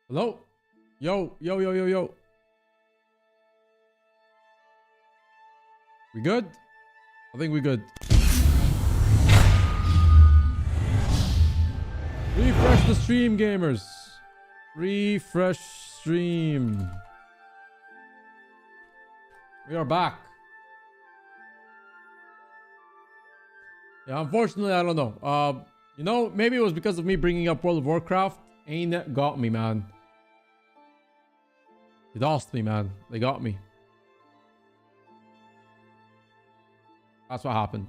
Hello? Yo, yo, yo, yo, yo. We good? I think we good. Refresh the stream, gamers. Refresh stream. We are back. Yeah, unfortunately, I don't know. You know, maybe it was because of me bringing up World of Warcraft. Ain't it got me, man. They lost me, man. They got me. That's what happened.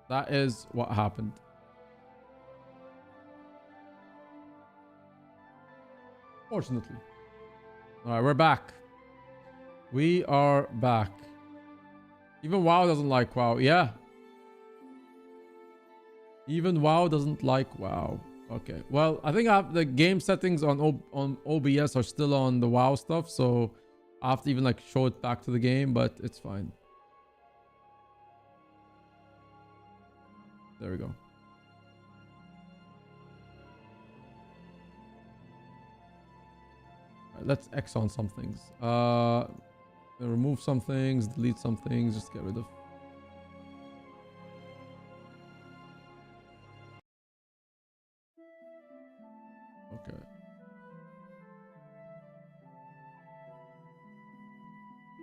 That is what happened. Fortunately. Alright, we're back. We are back. Even WoW doesn't like WoW. Yeah. Even WoW doesn't like WoW. Okay. Well, I think I have the game settings on OBS are still on the WoW stuff, so I have to even like show it back to the game, but it's fine. There we go. All right, let's X on some things. Remove some things, delete some things, just get rid of. Okay.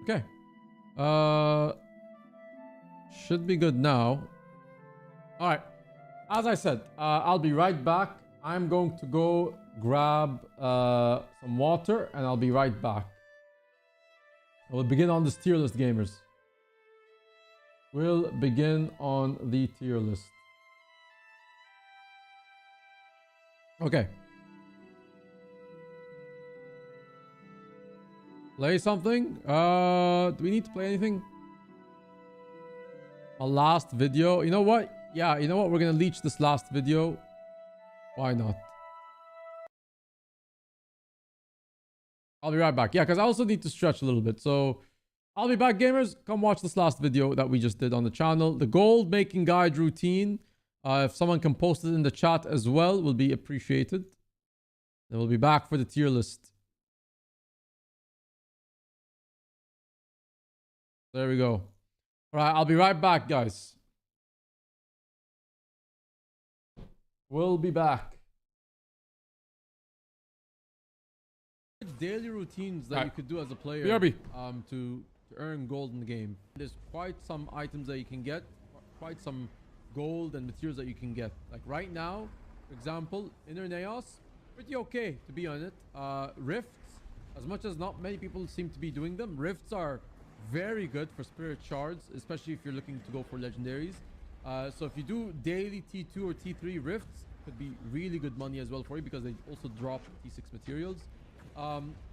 Okay. Should be good now. All right. As I said, I'll be right back. I'm going to go grab some water and I'll be right back. We'll begin on this tier list, gamers. We'll begin on the tier list. Okay. Play something? Do we need to play anything? A last video? You know what? Yeah, you know what? We're gonna leech this last video. Why not? I'll be right back. Yeah, because I also need to stretch a little bit. So I'll be back, gamers. Come watch this last video that we just did on the channel. The gold making guide routine. If someone can post it in the chat as well, will be appreciated. Then we'll be back for the tier list. There we go. All right, I'll be right back, guys. We'll be back. Daily routines that you could do as a player to earn gold in the game. There's quite some items that you can get, quite some gold and materials that you can get. Like right now, for example, Inner Naos, pretty okay to be on it. Rifts, as much as not many people seem to be doing them, rifts are very good for spirit shards, especially if you're looking to go for legendaries. So if you do daily T2 or T3 rifts, could be really good money as well for you because they also drop T6 materials.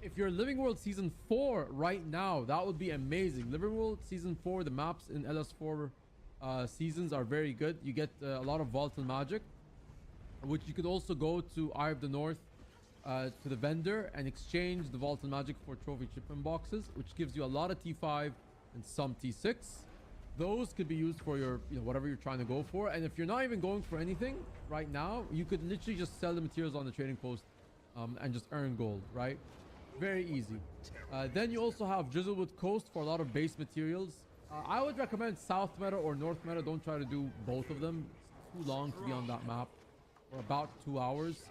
If you're Living World Season 4 right now, that would be amazing. Living World Season 4, the maps in LS4 seasons are very good. You get a lot of volatile magic, which you could also go to Eye of the North to the vendor and exchange the volatile magic for trophy shipment boxes, which gives you a lot of T5 and some T6. Those could be used for your, whatever you're trying to go for. And if you're not even going for anything right now, you could literally just sell the materials on the trading post and just earn gold, right? Very easy. Then you also have Drizzlewood Coast for a lot of base materials. I would recommend South Meta or North Meta. Don't try to do both of them. It's too long to be on that map for about 2 hours.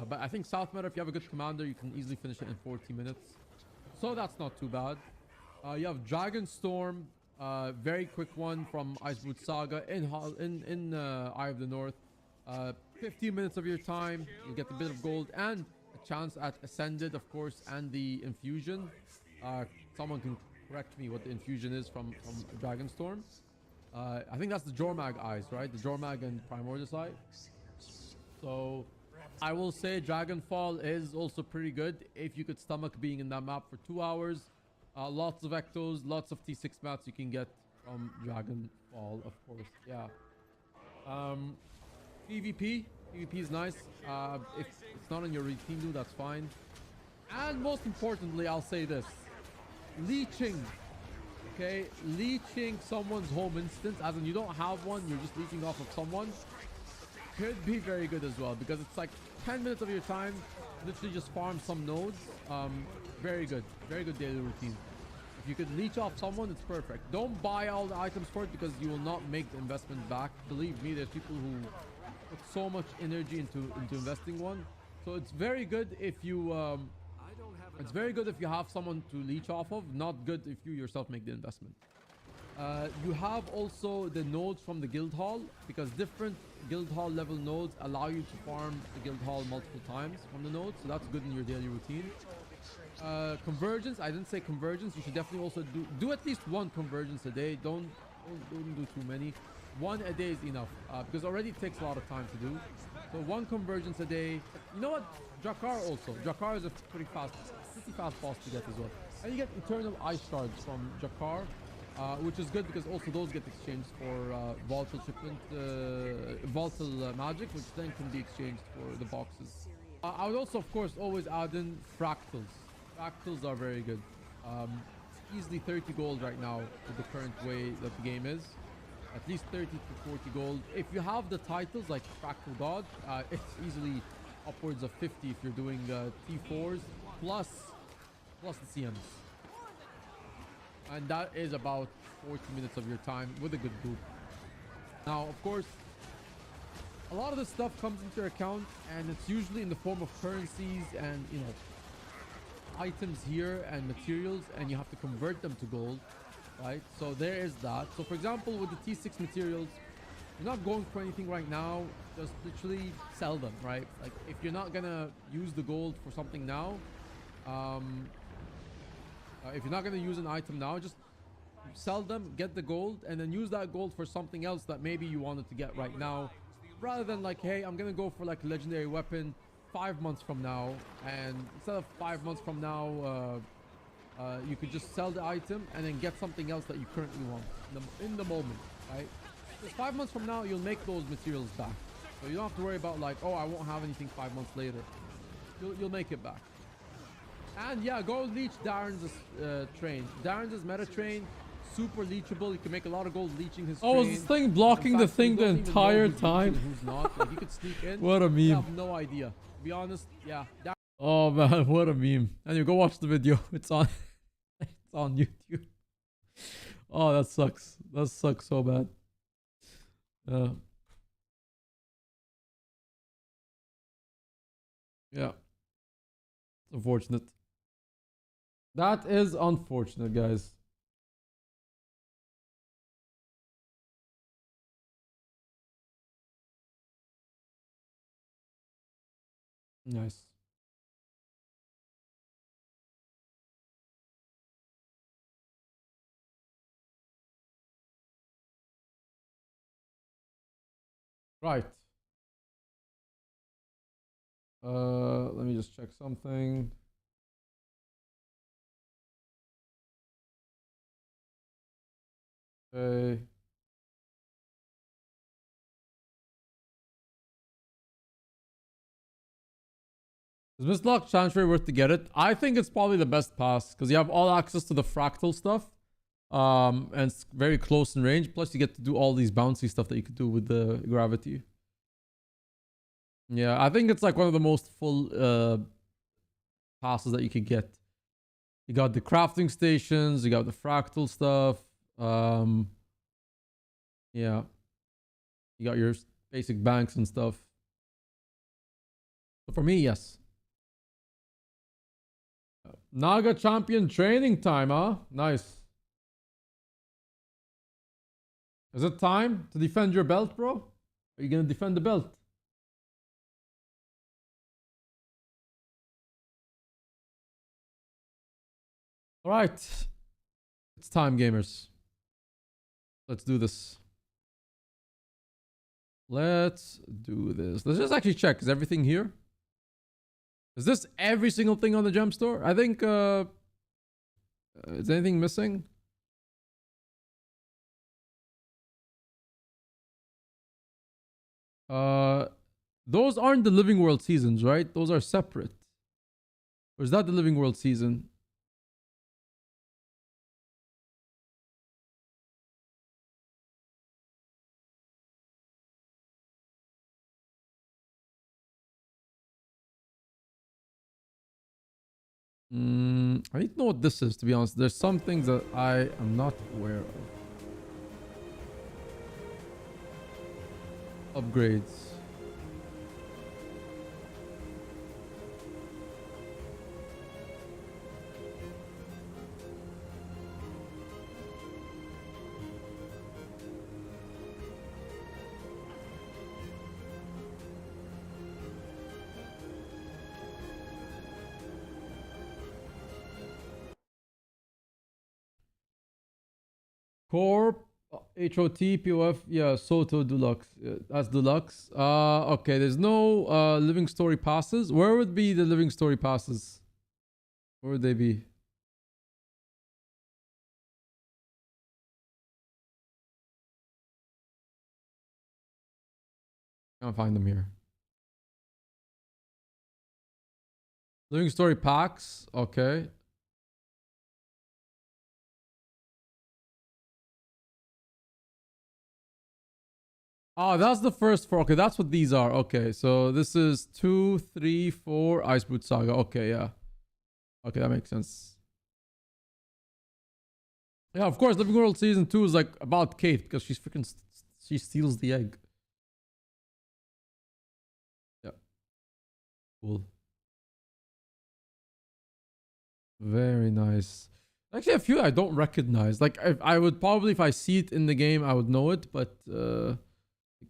But I think South Meta, if you have a good commander, you can easily finish it in 40 minutes. So that's not too bad. You have Dragonstorm, very quick one from Icebrood Saga in Eye of the North. 15 minutes of your time, you get a bit of gold and a chance at Ascended, of course, and the Infusion. Someone can correct me what the Infusion is from Dragonstorm. I think that's the Jormag eyes, right? The Jormag and Primordial Eye. So I will say Dragonfall is also pretty good if you could stomach being in that map for 2 hours. Lots of Ectos, lots of T6 mats you can get from Dragonfall, of course. Yeah. PvP is nice. If it's not on your routine, do that's fine. And most importantly, I'll say this: leeching. Okay, leeching someone's home instance, as in you don't have one, you're just leeching off of someone. could be very good as well, because it's like 10 minutes of your time, literally just farm some nodes. Very good daily routine. If you could leech off someone, it's perfect. Don't buy all the items for it, because you will not make the investment back. Believe me, there's people who put so much energy into investing one. So it's very good if you have someone to leech off of. Not good if you yourself make the investment. You have also the nodes from the guild hall, because different guild hall level nodes allow you to farm the guild hall multiple times from the nodes, so that's good in your daily routine. Convergence, I didn't say convergence. You should definitely also do at least one convergence a day. Don't do too many. One a day is enough, because already it takes a lot of time to do. So one convergence a day. You know what? Jakar also. Jakar is a pretty fast boss to get as well. And you get eternal ice shards from Jakar, which is good, because also those get exchanged for volatile shipment, volatile magic, which then can be exchanged for the boxes. I would also, of course, always add in fractals. Fractals are very good. Easily 30 gold right now with the current way that the game is. At least 30 to 40 gold. If you have the titles like Fractal God, it's easily upwards of 50 if you're doing T4s plus the CMs. And that is about 40 minutes of your time with a good group. Now, of course, a lot of this stuff comes into your account, and it's usually in the form of currencies and, you know, items here and materials, and you have to convert them to gold, right? So there is that. So for example, with the T6 materials, you're not going for anything right now. Just literally sell them, right? Like, if you're not gonna use the gold for something now, if you're not gonna use an item now, just sell them, get the gold, and then use that gold for something else that maybe you wanted to get right now, rather than like, hey, I'm gonna go for like a legendary weapon 5 months from now, and instead of 5 months from now, you could just sell the item and then get something else that you currently want in the moment, right? Because 5 months from now, you'll make those materials back, so you don't have to worry about like, oh, I won't have anything 5 months later. You'll make it back. And yeah, go leech Darren's train. Darren's meta train, super leechable. You can make a lot of gold leeching his train. Oh, is this thing blocking the thing the entire time? Who's not? Like, you could sneak in. What a meme. You have no idea. To be honest, yeah. Oh man, what a meme. Anyway, go watch the video. It's on it's on YouTube. Oh, that sucks. That sucks so bad. Yeah. It's unfortunate. That is unfortunate, guys. Nice. Right. Let me just check something. Okay. Is Mistlock Chantry worth to get it? I think it's probably the best pass, because you have all access to the fractal stuff. And it's very close in range. Plus you get to do all these bouncy stuff that you could do with the gravity. Yeah, I think it's like one of the most full passes that you could get. You got the crafting stations, you got the fractal stuff. Yeah. You got your basic banks and stuff. So for me, yes. Naga champion training time, huh? Nice. Is it time to defend your belt, bro? Are you gonna defend the belt? All right. It's time, gamers. Let's do this. Let's do this. Let's just actually check. Is everything here? Is this every single thing on the gem store? I think, is anything missing? Those aren't the Living World seasons, right? Those are separate. Or is that the Living World season? I need to know what this is, to be honest. There's some things that I am not aware of. Upgrades. Corp, HOT, POF, yeah, Soto Deluxe. That's Deluxe. Okay, there's no living story passes. Where would be the living story passes? Where would they be? Can't find them here. Living story packs, okay. Oh, that's the first four. Okay, that's what these are. Okay, so this is 2, 3, 4, Icebrood Saga. Okay, yeah. Okay, that makes sense. Yeah, of course, Living World Season 2 is like about Kate because she's freaking... She steals the egg. Yeah. Cool. Very nice. Actually, a few I don't recognize. Like, I would probably, if I see it in the game, I would know it. But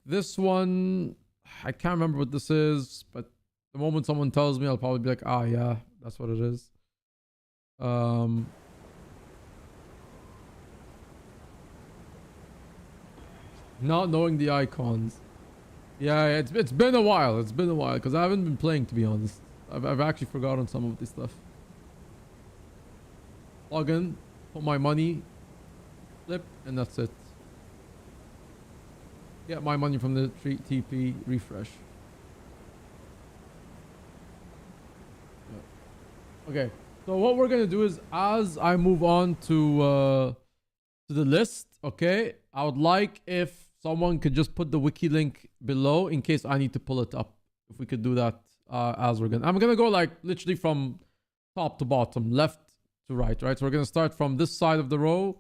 this one, I can't remember what this is. But the moment someone tells me, I'll probably be like, ah, yeah, that's what it is. Not knowing the icons. Yeah, it's been a while. It's been a while because I haven't been playing, to be honest. I've actually forgotten some of this stuff. Log in, put my money, flip, and that's it. Get my money from the TP, refresh. Okay, so what we're gonna do is, as I move on to the list, okay, I would like if someone could just put the wiki link below in case I need to pull it up. If we could do that as we're gonna... I'm gonna go like literally from top to bottom, left to right, right? So we're gonna start from this side of the row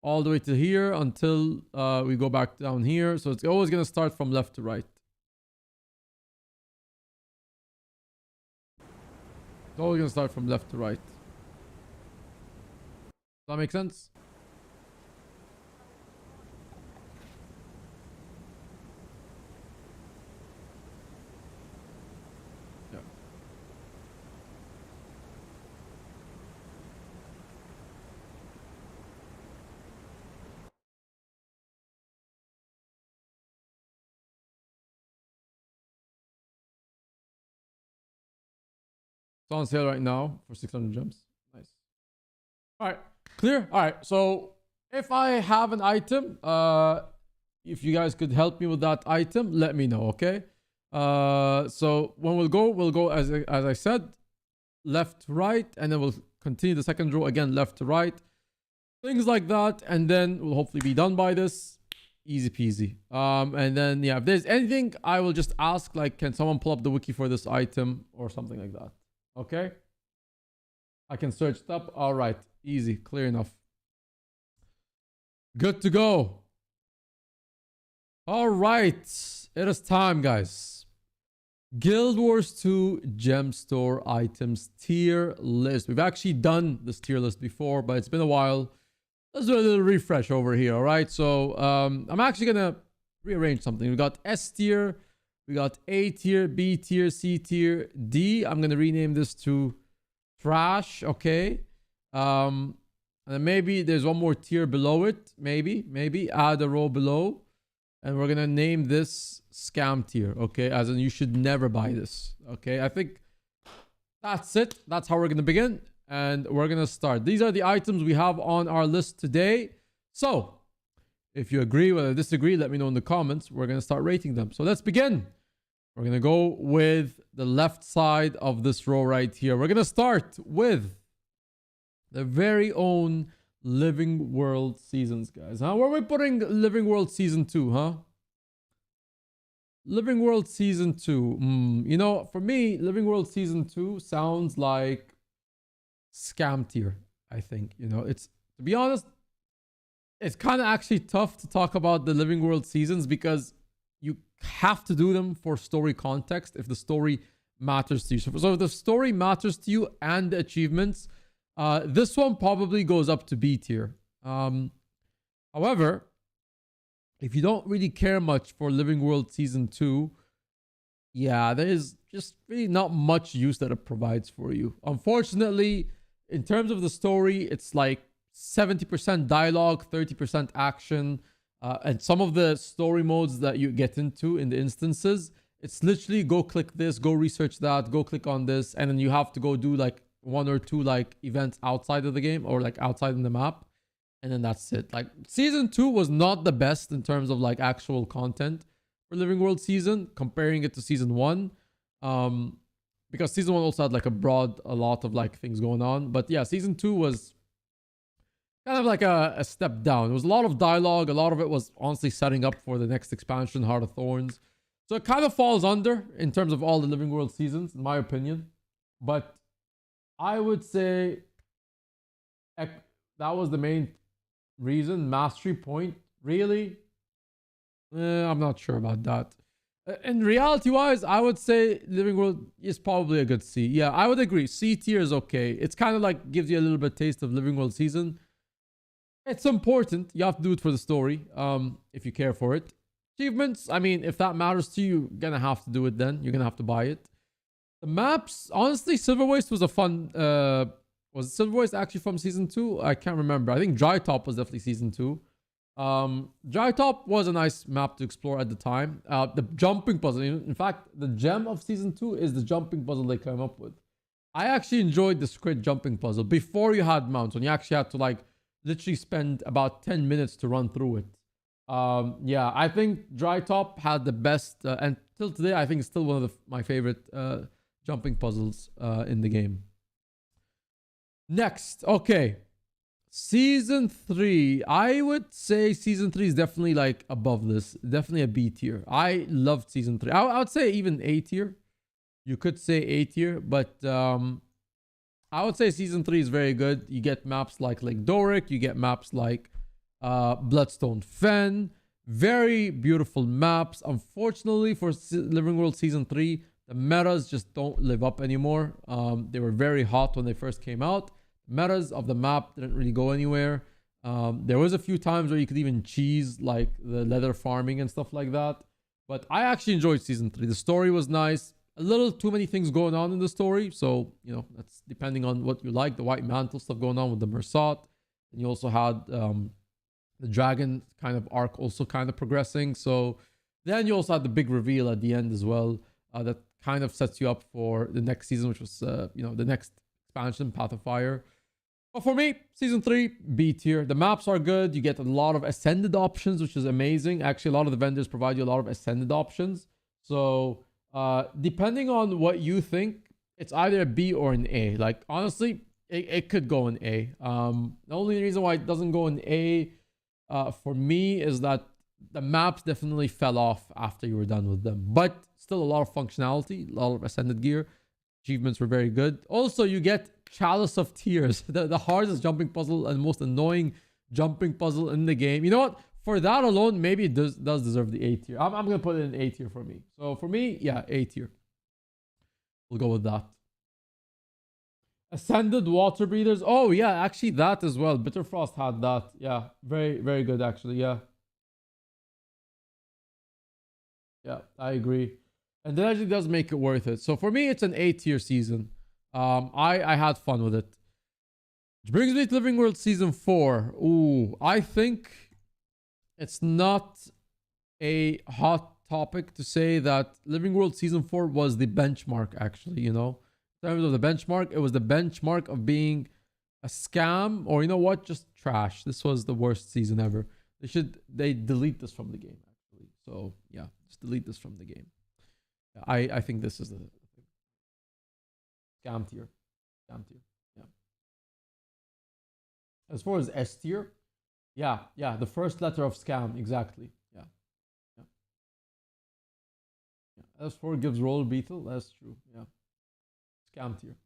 all the way to here until we go back down here. So it's always gonna start from left to right. It's always gonna start from left to right. Does that make sense? Yeah. It's on sale right now for 600 gems. Nice. All right, clear. All right, so if I have an item, if you guys could help me with that item, let me know, okay? So when we'll go as I said, left to right, and then we'll continue the second row again, left to right, things like that, and then we'll hopefully be done by this. Easy peasy. And then yeah, if there's anything, I will just ask, like, can someone pull up the wiki for this item or something like that? Okay. I can search it up. All right. Easy. Clear enough. Good to go. All right. It is time, guys. Guild Wars 2 Gem Store items tier list. We've actually done this tier list before, but it's been a while. Let's do a little refresh over here. All right. So I'm actually going to rearrange something. We got S tier. We got A tier, B tier, C tier, D. I'm going to rename this to trash. Okay. And then maybe there's one more tier below it. Maybe add a row below. And we're going to name this scam tier. Okay. As in you should never buy this. Okay. I think that's it. That's how we're going to begin. And we're going to start. These are the items we have on our list today. So if you agree or disagree, let me know in the comments. We're going to start rating them. So let's begin. We're going to go with the left side of this row right here. We're going to start with the very own Living World Seasons, guys. Huh? Where are we putting Living World Season 2, huh? Living World Season 2. You know, for me, Living World Season 2 sounds like scam tier, I think. You know, it's, to be honest, it's kind of actually tough to talk about the Living World seasons because you have to do them for story context if the story matters to you. So if the story matters to you and the achievements, this one probably goes up to B tier. However, if you don't really care much for Living World Season 2, yeah, there is just really not much use that it provides for you. Unfortunately, in terms of the story, it's like 70% dialogue, 30% action, and some of the story modes that you get into in the instances, it's literally go click this, go research that, go click on this, and then you have to go do like one or two like events outside of the game or like outside in the map, and then that's it. Like season 2 was not the best in terms of like actual content for Living World season, comparing it to season 1. Because season 1 also had like a lot of like things going on. But yeah, season 2 was kind of like a step down. There was a lot of dialogue. A lot of it was honestly setting up for the next expansion, Heart of Thorns. So it kind of falls under in terms of all the Living World seasons, in my opinion. But I would say that was the main reason. Mastery point, really? I'm not sure about that. In reality wise, I would say Living World is probably a good C. Yeah, I would agree. C tier is okay. It's kind of like gives you a little bit taste of Living World season. It's important. You have to do it for the story. If you care for it. Achievements, I mean, if that matters to you, you're gonna have to do it then. You're gonna have to buy it. The maps, honestly, Silver Waste was a fun was Silver Waste actually from season 2? I can't remember. I think Dry Top was definitely season 2. Dry Top was a nice map to explore at the time. The jumping puzzle, in fact, the gem of season 2 is the jumping puzzle they came up with. I actually enjoyed the squid jumping puzzle before you had mounts, when you actually had to like literally spend about 10 minutes to run through it. Yeah, I think Dry Top had the best, and till today, I think it's still one of my favorite jumping puzzles in the game. Next, okay. Season 3. I would say Season 3 is definitely like above this. Definitely a B tier. I loved Season 3. I would say even A tier. You could say A tier, but I would say Season 3 is very good. You get maps like Lake Doric. You get maps like Bloodstone Fen. Very beautiful maps. Unfortunately for Living World Season 3, the metas just don't live up anymore. They were very hot when they first came out. Metas of the map didn't really go anywhere. There was a few times where you could even cheese like the leather farming and stuff like that. But I actually enjoyed Season 3. The story was nice. A little too many things going on in the story. So, you know, that's depending on what you like. The White Mantle stuff going on with the Mersat. And you also had the dragon kind of arc also kind of progressing. So then you also had the big reveal at the end as well. That kind of sets you up for the next season, which was, you know, the next expansion, Path of Fire. But for me, Season 3, B tier. The maps are good. You get a lot of ascended options, which is amazing. Actually, a lot of the vendors provide you a lot of ascended options. So, depending on what you think, it's either a B or an A. Like, honestly, it could go in A. The only reason why it doesn't go in A for me is that the maps definitely fell off after you were done with them. But still a lot of functionality, a lot of ascended gear. Achievements were very good. Also, you get Chalice of Tears, the hardest jumping puzzle and most annoying jumping puzzle in the game. You know what? For that alone, maybe it does deserve the A tier. I'm going to put it in A tier for me. So for me, yeah, A tier. We'll go with that. Ascended Water Breathers. Oh, yeah, actually that as well. Bitterfrost had that. Yeah, very, very good actually. Yeah. Yeah, I agree. And that actually does make it worth it. So for me, it's an A tier season. I had fun with it. Which brings me to Living World Season 4. Ooh, I think it's not a hot topic to say that Living World Season 4 was the benchmark, actually, you know. In terms of the benchmark, it was the benchmark of being a scam, or you know what, just trash. This was the worst season ever. They delete this from the game, actually. So yeah, just delete this from the game. I think this is the scam tier. Scam tier. Yeah. As far as S tier, yeah, the first letter of scam, exactly. Yeah. S4 gives roll beetle, that's true. Yeah. Scam tier.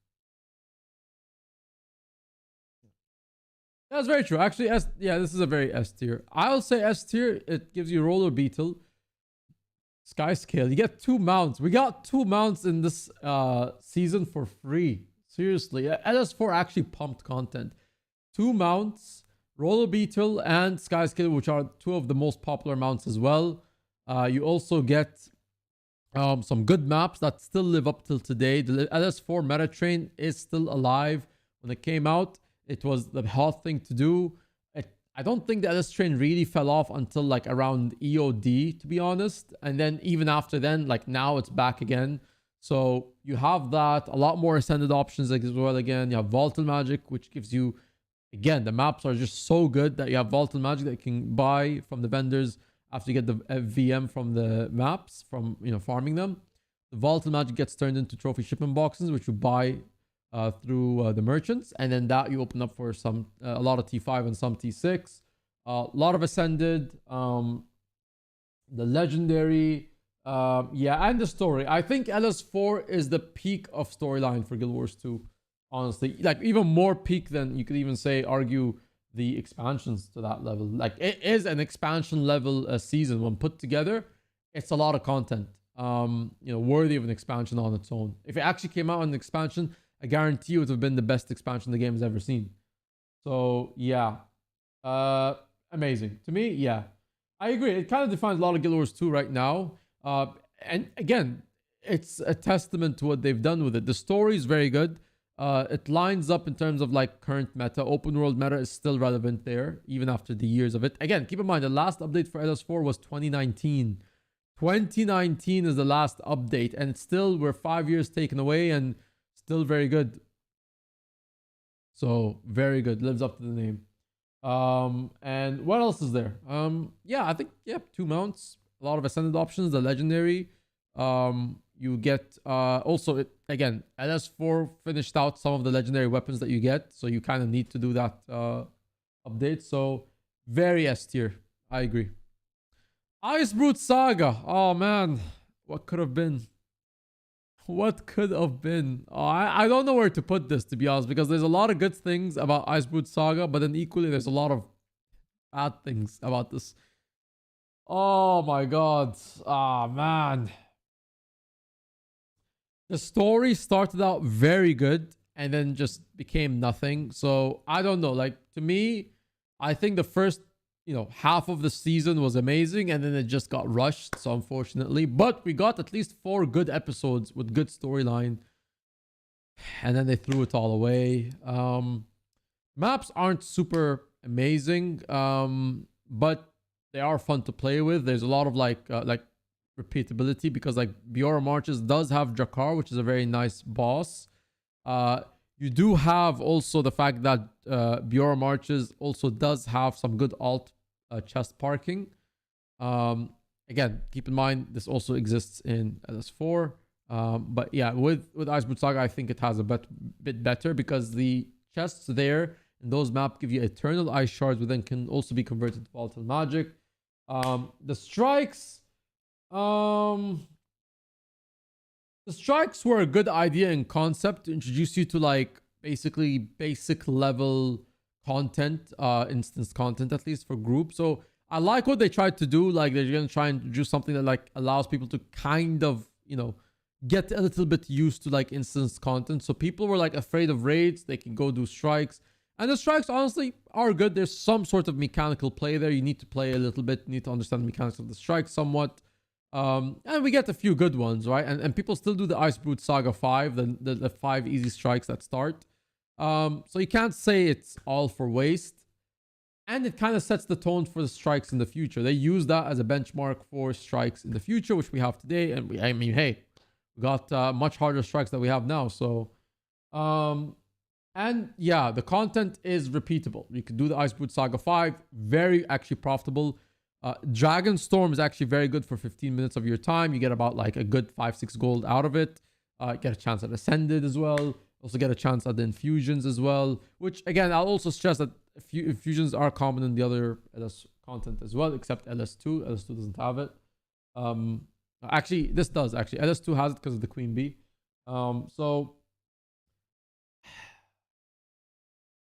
That's very true. Actually, yeah, this is a very S tier. I'll say S tier. It gives you Roller Beetle, Sky Scale. You get 2 mounts. We got 2 mounts in this season for free. Seriously, LS4 actually pumped content. 2 mounts, Roller Beetle and Sky Scale, which are 2 of the most popular mounts as well. You also get some good maps that still live up till today. The LS4 meta train is still alive. When it came out, it was the hot thing to do. I don't think the LS train really fell off until like around EOD, to be honest. And then even after then, like now it's back again. So you have that, a lot more ascended options as well. Again, you have Volatile Magic, which gives you, again, the maps are just so good that you have Volatile Magic that you can buy from the vendors after you get the VM from the maps, from, you know, farming them. The Volatile Magic gets turned into trophy shipment boxes, which you buy through the merchants, and then that you open up for some a lot of T5 and some T6, a lot of ascended, the legendary, yeah, and the story. I think LS4 is the peak of storyline for Guild Wars 2, honestly, like even more peak than you could even say argue the expansions to that level. Like it is an expansion level season. When put together, it's a lot of content, you know, worthy of an expansion on its own. If it actually came out on an expansion, I guarantee you it would have been the best expansion the game has ever seen. So yeah, amazing to me. Yeah, I agree. It kind of defines a lot of Guild Wars 2 right now. And again, it's a testament to what they've done with it. The story is very good. It lines up in terms of like current meta. Open world meta is still relevant there, even after the years of it. Again, keep in mind, the last update for LS4 was 2019. 2019 is the last update, and still we're 5 years taken away and still very good. So very good, lives up to the name. And what else is there? Yeah, I think, yeah, 2 mounts, a lot of ascended options, the legendary. You get also again, LS4 finished out some of the legendary weapons that you get, so you kind of need to do that update. So very S tier. I agree. Icebrood Saga. Oh man, what could have been? What could have been? Oh, I don't know where to put this, to be honest, because there's a lot of good things about Icebrood Saga, but then equally there's a lot of bad things about this. Oh my god. Ah, man. The story started out very good and then just became nothing. So I don't know. Like, to me, I think the first, you know, half of the season was amazing, and then it just got rushed, so unfortunately. But we got at least 4 good episodes with good storyline, and then they threw it all away. Maps aren't super amazing, but they are fun to play with. There's a lot of like repeatability, because like Biora Marches does have Jakar, which is a very nice boss. You do have also the fact that Biora Marches also does have some good alt chest parking. Again, keep in mind this also exists in LS4. But yeah, with Icebrood Saga, I think it has a bit better, because the chests there in those maps give you eternal ice shards, which then can also be converted to volatile magic. The strikes. The strikes were a good idea in concept to introduce you to like basically basic level content, instance content, at least for group. So I like what they tried to do. Like, they're gonna try and do something that like allows people to kind of, you know, get a little bit used to like instance content. So people were like afraid of raids, they can go do strikes. And the strikes honestly are good. There's some sort of mechanical play there. You need to play a little bit, you need to understand the mechanics of the strikes somewhat. And we get a few good ones, right? And people still do the Icebrood Saga 5, the 5 easy strikes that start. So you can't say it's all for waste. And it kind of sets the tone for the strikes in the future. They use that as a benchmark for strikes in the future, which we have today. And I mean, hey, we got much harder strikes than we have now. So, and yeah, the content is repeatable. You can do the Icebrood Saga 5, very actually profitable. Dragon Storm is actually very good for 15 minutes of your time. You get about like a good 5-6 gold out of it. Get a chance at Ascended as well. Also get a chance at the infusions as well, which again, I'll also stress that a few infusions are common in the other LS content as well, except LS2. LS2 doesn't have it. Actually, this does actually. LS2 has it because of the Queen Bee. So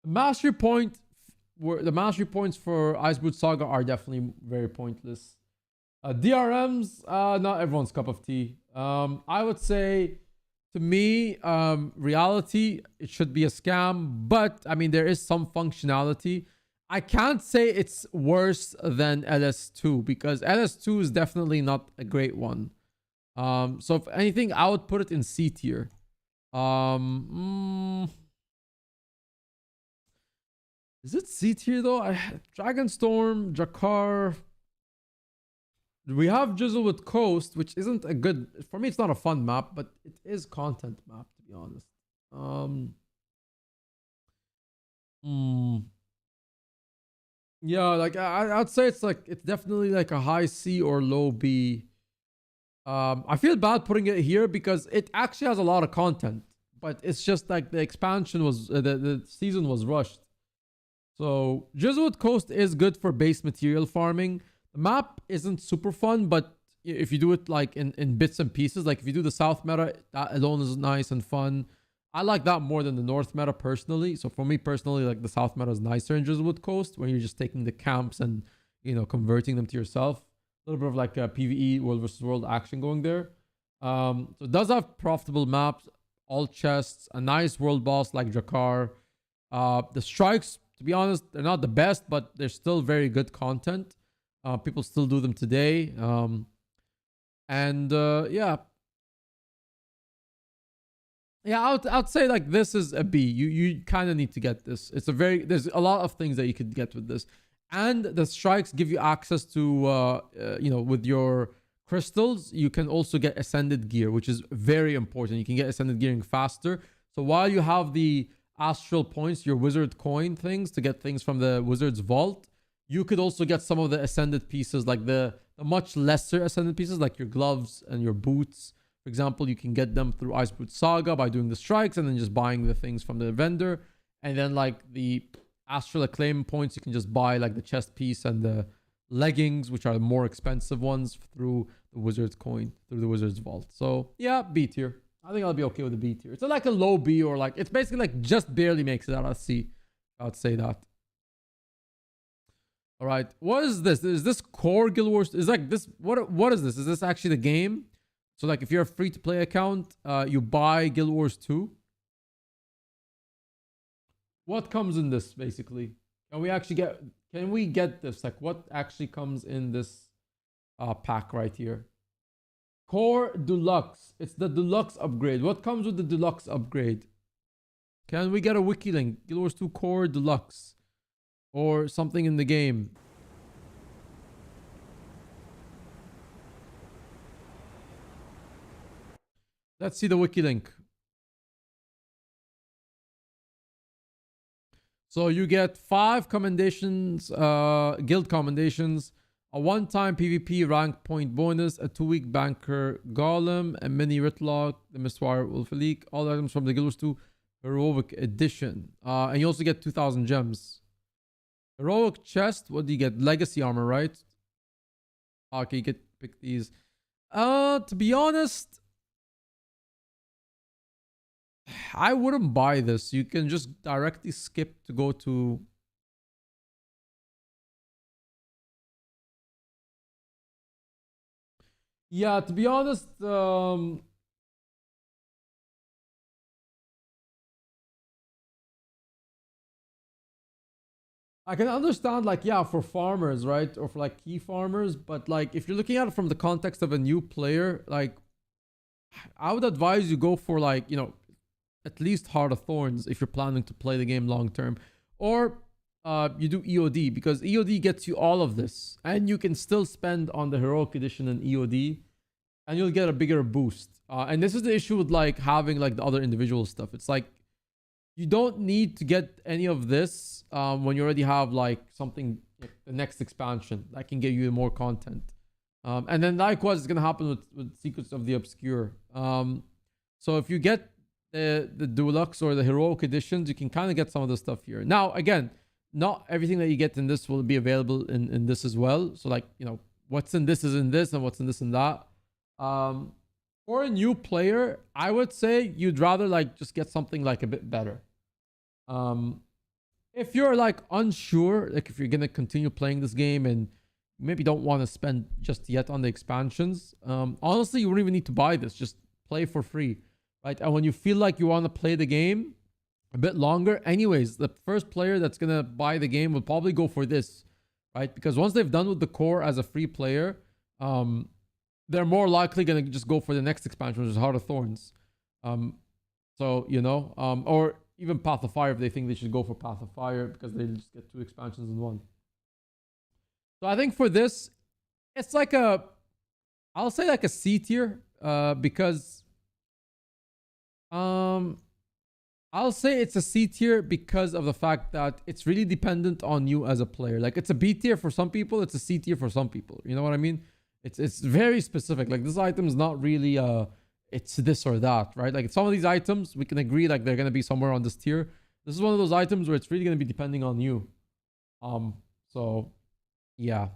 Mastery Point the mastery points for Icebrood Saga are definitely very pointless. DRMs, not everyone's cup of tea. I would say, to me, reality, it should be a scam, but I mean, there is some functionality. I can't say it's worse than LS2 because LS2 is definitely not a great one. So if anything, I would put it in C tier. Is it C tier though? Dragonstorm, Jakar. We have Jizzle with Coast, which isn't a good... For me, it's not a fun map, but it is content map, to be honest. Yeah, like I'd say it's definitely like a high C or low B. I feel bad putting it here because it actually has a lot of content, but it's just like the expansion was... the season was rushed. So Jizzle with Coast is good for base material farming. The map isn't super fun, but if you do it like in bits and pieces, like if you do the South meta, that alone is nice and fun. I like that more than the North meta personally. So for me personally, like the South meta is nicer in Drizzlewood Coast when you're just taking the camps and, you know, converting them to yourself. A little bit of like a PvE, world versus world action going there. So it does have profitable maps, all chests, a nice world boss like Jakar. The strikes, to be honest, they're not the best, but they're still very good content. People still do them today. Yeah. Yeah, I'd say like this is a B. You kind of need to get this. There's a lot of things that you could get with this. And the strikes give you access to, you know, with your crystals, you can also get ascended gear, which is very important. You can get ascended gearing faster. So while you have the astral points, your wizard coin things to get things from the wizard's vault, you could also get some of the ascended pieces, like the much lesser ascended pieces, like your gloves and your boots. For example, you can get them through Icebrood Saga by doing the strikes and then just buying the things from the vendor. And then like the astral acclaim points, you can just buy like the chest piece and the leggings, which are the more expensive ones, through the wizard's coin, through the wizard's vault. So yeah, B tier. I think I'll be okay with the B tier. It's like a low B, or like it's basically like just barely makes it out of C. I'd say that. All right, what is this? Is this core Guild Wars? Is like this? What is this? Is this actually the game? So like, if you're a free to play account, you buy Guild Wars 2. What comes in this basically? Can we actually get? Can we get this? Like, what actually comes in this pack right here? Core Deluxe. It's the deluxe upgrade. What comes with the deluxe upgrade? Can we get a wiki link? Guild Wars 2 Core Deluxe. Or something in the game. Let's see the wiki link. So you get 5 commendations, guild commendations, a one-time PvP rank point bonus, a 2-week banker golem, a mini Ritlock, the Mistwire Wolfalik, all items from the Guild Wars 2 Heroic Edition. And you also get 2,000 gems. Heroic chest, what do you get? Legacy armor, right? Okay, you get pick these. To be honest, I wouldn't buy this. You can just directly skip to go to... Yeah, to be honest, I can understand, like, yeah, for farmers, right? Or for like key farmers. But like, if you're looking at it from the context of a new player, like, I would advise you go for like, you know, at least Heart of Thorns if you're planning to play the game long term. Or you do EOD, because EOD gets you all of this. And you can still spend on the Heroic Edition and EOD. And you'll get a bigger boost. And this is the issue with like having like the other individual stuff. It's like, you don't need to get any of this when you already have like something, like the next expansion that can give you more content. And then likewise, it's going to happen with Secrets of the Obscure. So if you get the Deluxe or the Heroic Editions, you can kind of get some of the stuff here. Now, again, not everything that you get in this will be available in this as well. So like, you know, what's in this is in this and what's in this and that. For a new player, I would say you'd rather like just get something like a bit better. if you're like unsure, like if you're gonna continue playing this game and maybe don't want to spend just yet on the expansions, honestly, you wouldn't even need to buy this. Just play for free, right? And when you feel like you want to play the game a bit longer, anyways, the first player that's gonna buy the game will probably go for this, right? Because once they've done with the core as a free player, they're more likely gonna just go for the next expansion, which is Heart of Thorns. So you know, or even Path of Fire if they think they should go for Path of Fire because they just get 2 expansions in one. So I think for this, it's like I'll say like a C tier, because I'll say it's a C tier because of the fact that it's really dependent on you as a player. Like it's a B tier for some people, it's a C tier for some people. You know what I mean? It's very specific. Like this item is not really it's this or that, right? Like some of these items we can agree like they're gonna be somewhere on this tier. This is one of those items where it's really gonna be depending on you. So yeah.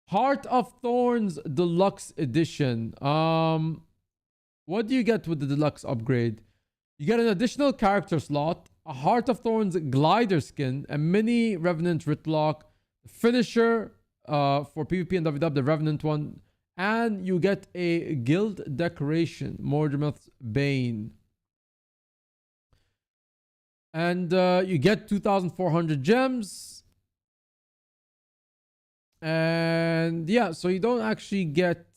Heart of Thorns Deluxe Edition. What do you get with the deluxe upgrade? You get an additional character slot, a Heart of Thorns glider skin, a mini Revenant Ritlock, finisher for PvP and WW, the Revenant one, and you get a guild decoration, Mordremoth's Bane. And you get 2,400 gems. And yeah, so you don't actually get,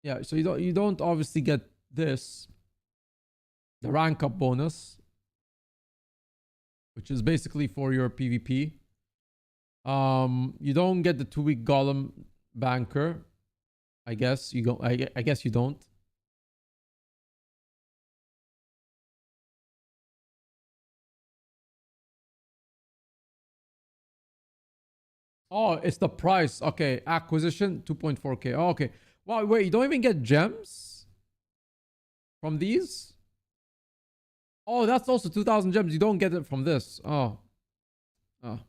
yeah, so you don't obviously get this, the rank up bonus, which is basically for your PvP. You don't get the 2-week Golem banker. I guess you go. I guess you don't. Oh, it's the price. Okay, acquisition 2.4k. Oh, okay. Wow, wait, you don't even get gems from these? Oh, that's also 2,000 gems. You don't get it from this. Oh. Oh.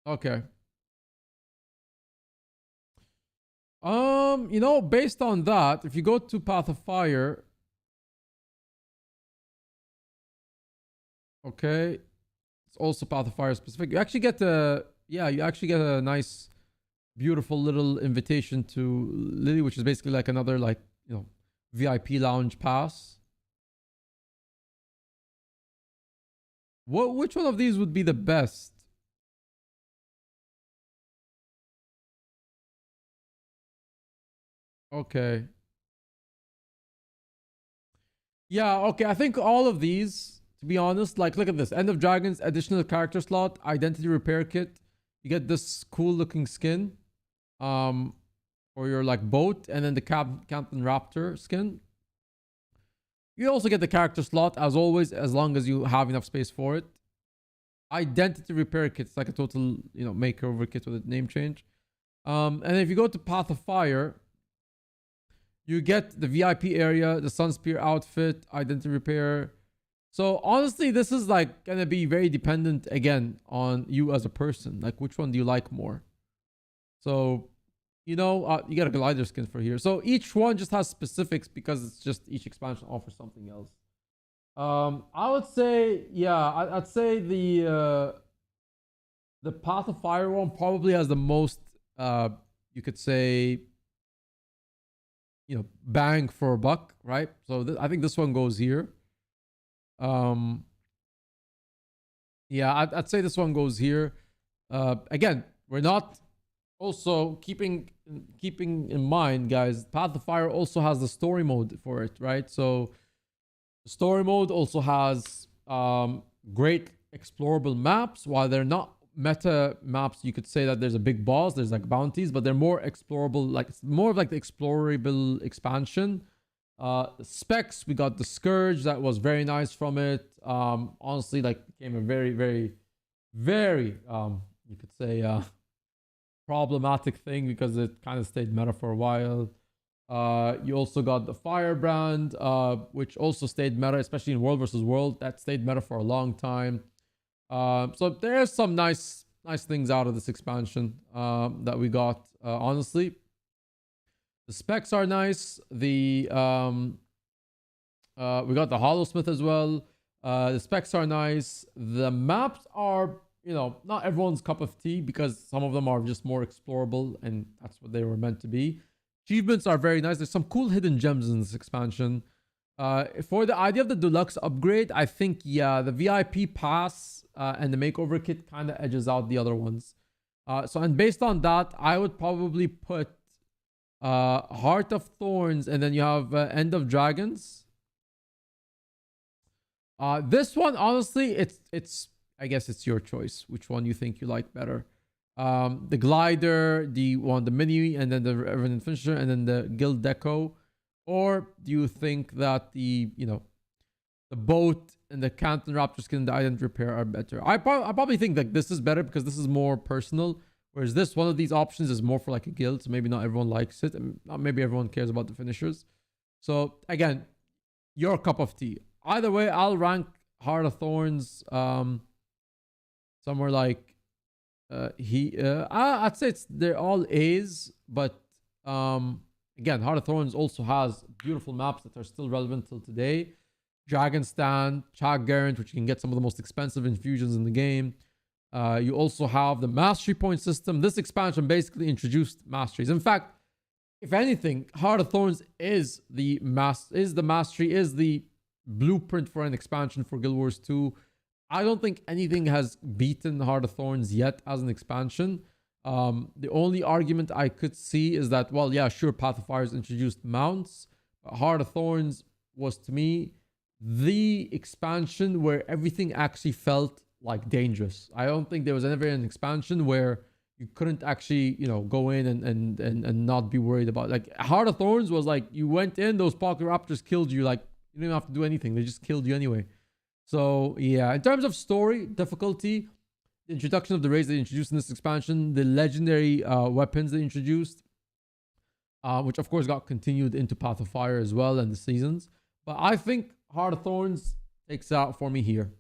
Okay. You know, based on that, if you go to Path of Fire, okay, it's also Path of Fire specific. You actually get a nice, beautiful little invitation to Lily, which is basically like another VIP lounge pass. Which one of these would be the best? Okay. Yeah, okay. I think all of these, to be honest, like look at this. End of Dragons, additional character slot, identity repair kit. You get this cool looking skin. For your like boat, and then the Captain Raptor skin. You also get the character slot as always, as long as you have enough space for it. Identity repair kit, it's like a total, makeover kit with a name change. And if you go to Path of Fire, you get the VIP area, the Sunspear outfit, identity repair. So honestly, this is like gonna be very dependent again on you as a person. Like which one do you like more? So, you get a glider skin for here. So each one just has specifics because it's just each expansion offers something else. I would say, yeah, I'd say the Path of Fire one probably has the most, you could say, bang for a buck, right? So I think this one goes here. Yeah, I'd say this one goes here. Again, we're not also keeping in mind, guys, Path of Fire also has the story mode for it, right? So the story mode also has great explorable maps. While they're not meta maps, you could say that there's a big boss, there's like bounties, but they're more explorable, like it's more of like the explorable expansion. Specs, we got the Scourge, that was very nice from it. Honestly, like became a very, very, very you could say problematic thing because it kind of stayed meta for a while. You also got the Firebrand, which also stayed meta, especially in World versus World. That stayed meta for a long time. So there's some nice things out of this expansion that we got. honestly. The specs are nice. We got the Hollow-Smith as well. The specs are nice. The maps are, you know, not everyone's cup of tea because some of them are just more explorable and that's what they were meant to be. Achievements are very nice. There's some cool hidden gems in this expansion. For the idea of the deluxe upgrade, I think, yeah, the VIP pass and the makeover kit kind of edges out the other ones. And based on that, I would probably put Heart of Thorns, and then you have End of Dragons. This one, honestly, it's I guess it's your choice. Which one you think you like better? The Glider, the mini, and then the Revenant Finisher, and then the Guild Deco. Or do you think that the boat and the Canton Raptor skin and the Ident Repair are better? I probably think that this is better because this is more personal. Whereas this, one of these options is more for like a guild. So maybe not everyone likes it. And not maybe everyone cares about the finishers. So again, your cup of tea. Either way, I'll rank Heart of Thorns somewhere like I'd say they're all A's, but again, Heart of Thorns also has beautiful maps that are still relevant till today. Dragon Stand, Chag Garant, which you can get some of the most expensive infusions in the game. You also have the mastery point system. This expansion basically introduced masteries. In fact, if anything, Heart of Thorns is the blueprint for an expansion for Guild Wars 2. I don't think anything has beaten Heart of Thorns yet as an expansion. The only argument I could see is that, well, yeah, sure, Path of Fires introduced mounts. But Heart of Thorns was, to me, the expansion where everything actually felt like dangerous. I don't think there was ever an expansion where you couldn't actually, go in and not be worried about. Like, Heart of Thorns was like, you went in, those Pocket Raptors killed you. Like, you didn't have to do anything. They just killed you anyway. So, yeah, in terms of story, difficulty, the introduction of the raids they introduced in this expansion, the legendary weapons they introduced, which of course got continued into Path of Fire as well and the seasons. But I think Heart of Thorns takes out for me here.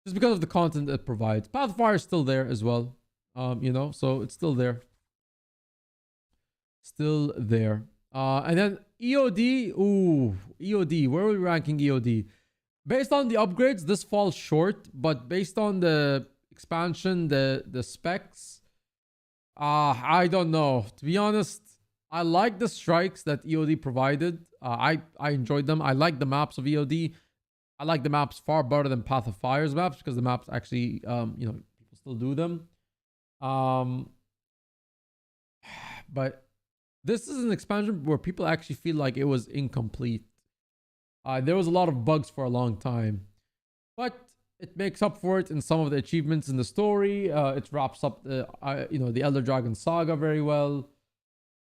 Just because of the content it provides. Path of Fire is still there as well. So it's still there. Still there. And then EOD. Ooh, EOD. Where are we ranking EOD? Based on the upgrades, this falls short. But based on the expansion, the specs, I don't know. To be honest, I like the strikes that EOD provided. I enjoyed them. I like the maps of EOD. I like the maps far better than Path of Fire's maps because the maps actually, people still do them. But this is an expansion where people actually feel like it was incomplete. There was a lot of bugs for a long time, but it makes up for it in some of the achievements in the story. It wraps up the Elder Dragon Saga very well.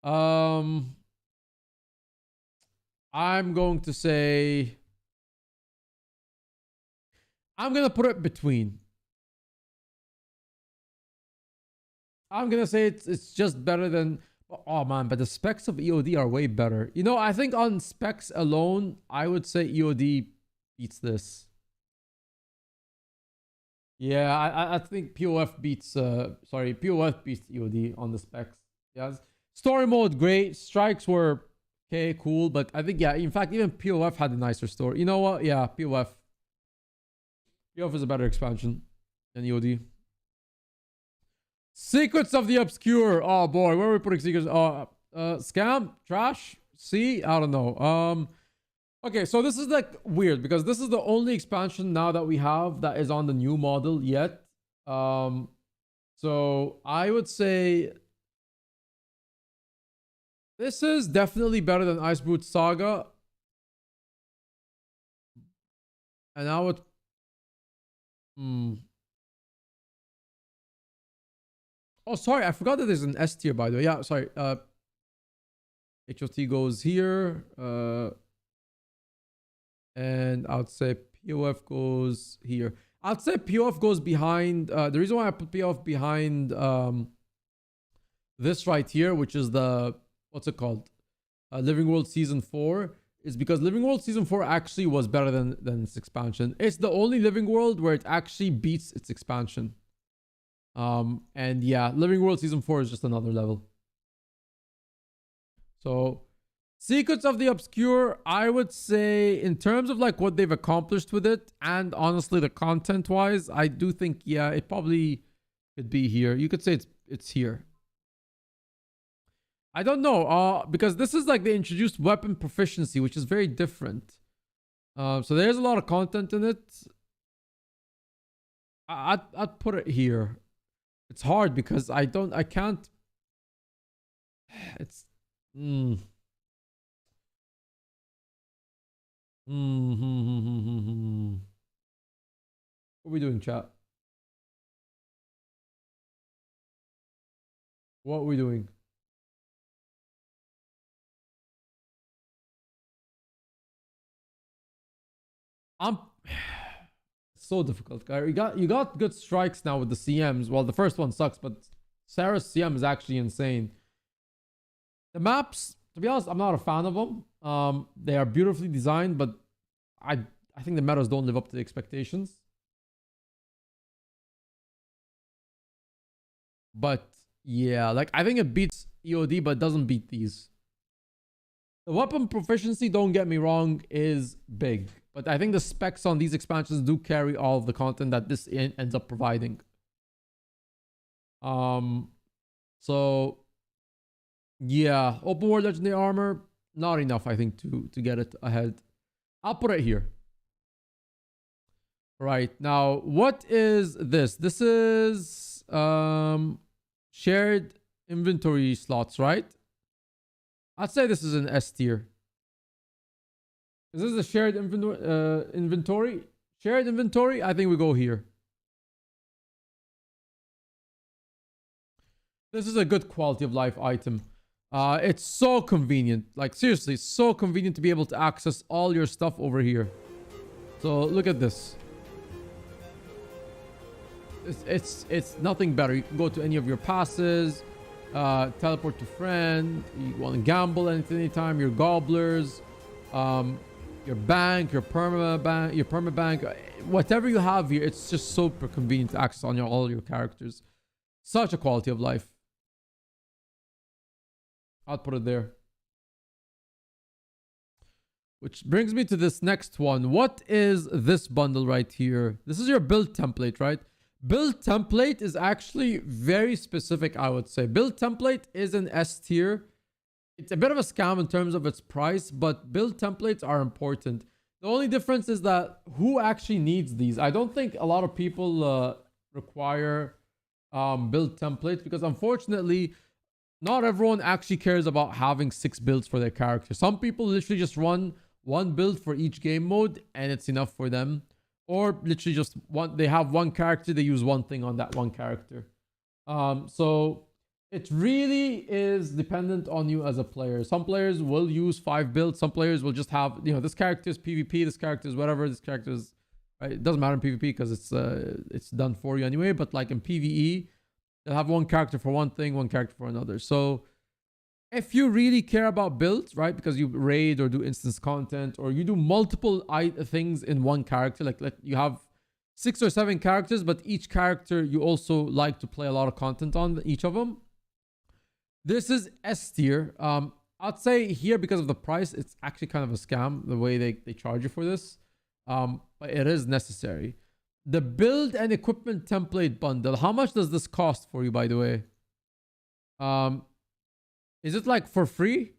I'm going to say, I'm going to put it between. I'm going to say it's just better than, oh man, but the specs of EOD are way better. I think on specs alone, I would say EOD beats this. Yeah, I think POF beats EOD on the specs. Yes. Story mode, great. Strikes were okay, cool. But I think, yeah, in fact, even POF had a nicer story. You know what? Yeah, POF. POF is a better expansion than EOD. Secrets of the Obscure. Oh boy, where are we putting secrets? Scam? Trash? See? I don't know. Okay, so this is like weird because this is the only expansion now that we have that is on the new model yet. So I would say this is definitely better than Icebrood Saga. And I would Oh, sorry, I forgot that there's an S tier, by the way. Yeah, sorry. HOT goes here. And I'd say POF goes here. I'd say POF goes behind. The reason why I put POF behind this right here, which is the, what's it called? Living World Season 4, is because Living World Season 4 actually was better than its expansion. It's the only Living World where it actually beats its expansion. And yeah, Living World Season 4 is just another level. So Secrets of the Obscure, I would say in terms of like what they've accomplished with it, and honestly the content wise, I do think, yeah, it probably could be here. You could say it's here. I don't know, because this is like they introduced weapon proficiency, which is very different. So there's a lot of content in it. I'd put it here. It's hard because I can't. It's. What are we doing, chat? What are we doing? I'm so difficult, guy. You got good strikes now with the CMs. Well, the first one sucks, but Sarah's CM is actually insane. The maps, to be honest, I'm not a fan of them. They are beautifully designed, but I think the metas don't live up to the expectations. But yeah, like I think it beats EOD, but it doesn't beat these. The weapon proficiency, don't get me wrong, is big. But I think the specs on these expansions do carry all of the content that this ends up providing. So yeah, open world legendary armor, not enough, I think, to get it ahead. I'll put it here. Right, now, what is this? This is shared inventory slots, right? I'd say this is an S tier. Is this a shared inventory? Shared inventory? I think we go here. This is a good quality of life item. It's so convenient. Like, seriously, it's so convenient to be able to access all your stuff over here. So, look at this. It's nothing better. You can go to any of your passes, teleport to friend, you want to gamble anytime, your gobblers, your bank, your permabank, whatever you have here, it's just super convenient to access on all your characters. Such a quality of life. I'll put it there. Which brings me to this next one. What is this bundle right here? This is your build template, right? Build template is actually very specific, I would say. Build template is an S tier. It's a bit of a scam in terms of its price, but build templates are important. The only difference is that who actually needs these? I don't think a lot of people require build templates because unfortunately, not everyone actually cares about having 6 builds for their character. Some people literally just run one build for each game mode and it's enough for them. Or literally just they have one character, they use one thing on that one character. So it really is dependent on you as a player. Some players will use 5 builds. Some players will just have, this character is PvP, this character is whatever, this character is, right? It doesn't matter in PvP because it's done for you anyway. But like in PvE, they'll have one character for one thing, one character for another. So if you really care about builds, right, because you raid or do instance content or you do multiple things in one character, like you have 6 or 7 characters, but each character you also like to play a lot of content on each of them. This is S tier. I'd say here because of the price, it's actually kind of a scam, the way they charge you for this. But it is necessary. The build and equipment template bundle. How much does this cost for you, by the way? Is it like for free?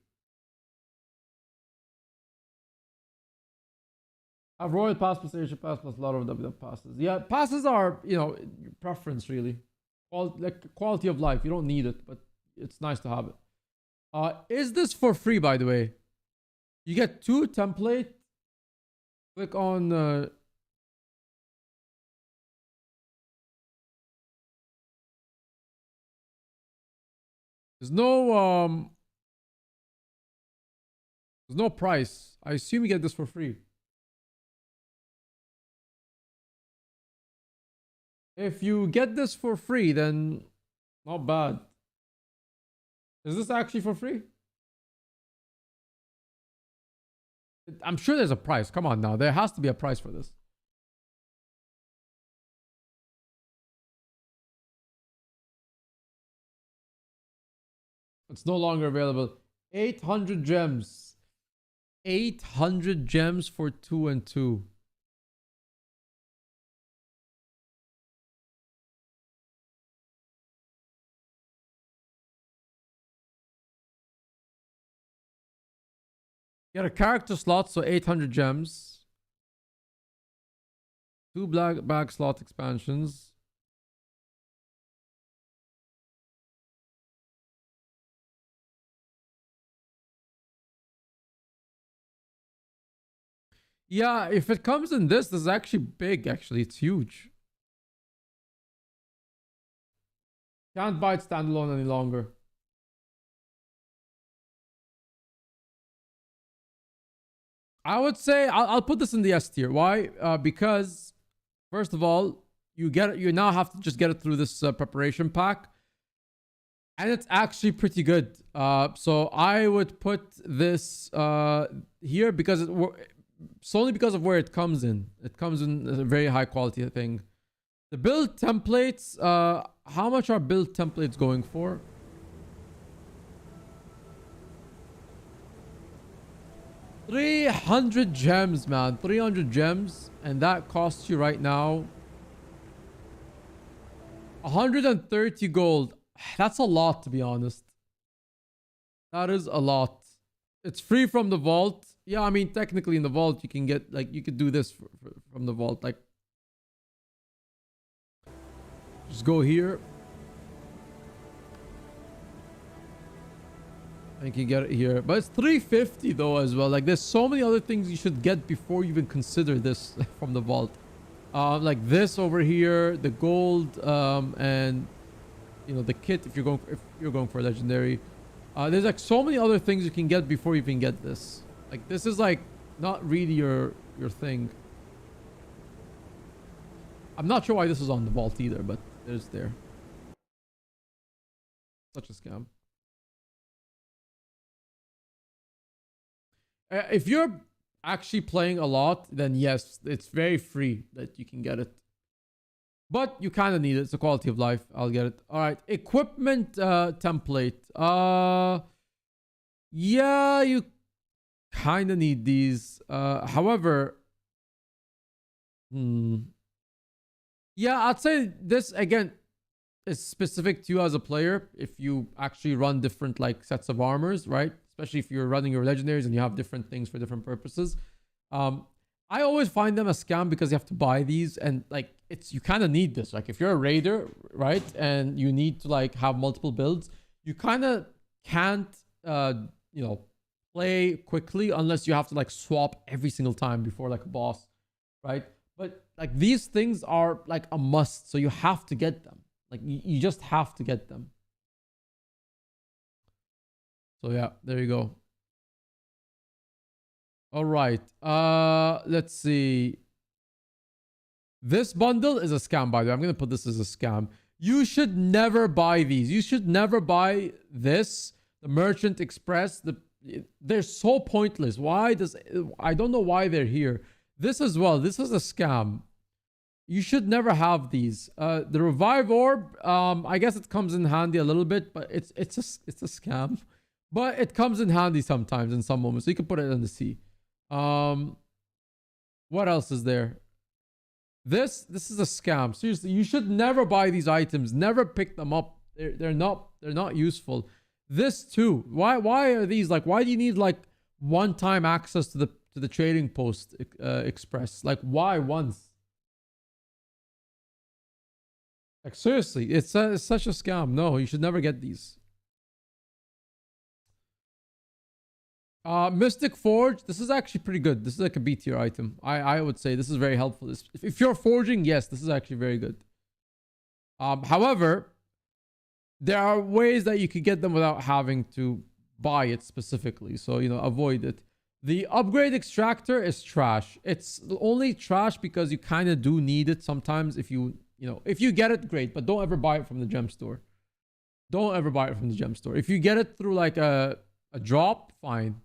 I have Royal Pass plus Asia Pass plus a lot of WW passes. Yeah, passes are, your preference really. Like quality of life. You don't need it, but it's nice to have it. Is this for free, by the way? You get 2 template. Click on there's no price. I assume you get this for free. If you get this for free, then not bad. Is this actually for free? I'm sure there's a price. Come on now. There has to be a price for this. It's no longer available. 800 gems. 800 gems for 2 and 2. Get a character slot, so 800 gems. 2 black bag slot expansions. Yeah, if it comes in this is actually big, actually. It's huge. Can't buy it standalone any longer. I would say I'll put this in the S tier. Why? Because first of all, you now have to just get it through this preparation pack, and it's actually pretty good. So I would put this here because solely because of where it comes in. It comes in a very high quality thing. The build templates. How much are build templates going for? 300 gems, man. 300 gems. And that costs you right now 130 gold. That's a lot, to be honest. That is a lot. It's free from the vault. Yeah, I mean, technically in the vault, you can get, like, you could do this from the vault. Like, just go here. And you can get it here. But it's 350 though as well. Like, there's so many other things you should get before you even consider this from the vault. Like this over here, the gold, and you know, the kit if you're going for a legendary. There's like so many other things you can get before you even get this. Like, this is like not really your thing. I'm not sure why this is on the vault either, but it's there. Such a scam. If you're actually playing a lot, then yes, it's very free that you can get it. But you kind of need it. It's a quality of life. I'll get it. All right. Equipment template. Yeah, you kind of need these. However, yeah, I'd say this again is specific to you as a player. If you actually run different like sets of armors, right? Especially if you're running your legendaries and you have different things for different purposes. I always find them a scam because you have to buy these, and like you kind of need this. Like, if you're a raider, right, and you need to like have multiple builds, you kind of can't you know, play quickly unless you have to like swap every single time before like a boss, right? But like, these things are like a must, so you have to get them. Like, you just have to get them. So yeah, there you go. All right. Let's see. This bundle is a scam, by the way. I'm going to put this as a scam. You should never buy these. You should never buy this. The Merchant Express. They're so pointless. I don't know why they're here. This as well. This is a scam. You should never have these. The Revive Orb, I guess it comes in handy a little bit, but it's a scam. But it comes in handy sometimes in some moments. So you can put it in the sea. What else is there? This is a scam. Seriously, you should never buy these items. Never pick them up. They're not useful. This too. Why are these like? Why do you need like one-time access to the trading post express? Like, why once? Like, seriously, it's such a scam. No, you should never get these. Mystic Forge, this is actually pretty good. This is like a B tier item. I would say this is very helpful. If you're forging, yes, this is actually very good. However, there are ways that you could get them without having to buy it specifically. So, you know, avoid it. The upgrade extractor is trash. It's only trash because you kind of do need it sometimes. If you get it, great, but don't ever buy it from the gem store. Don't ever buy it from the gem store. If you get it through like a drop, fine.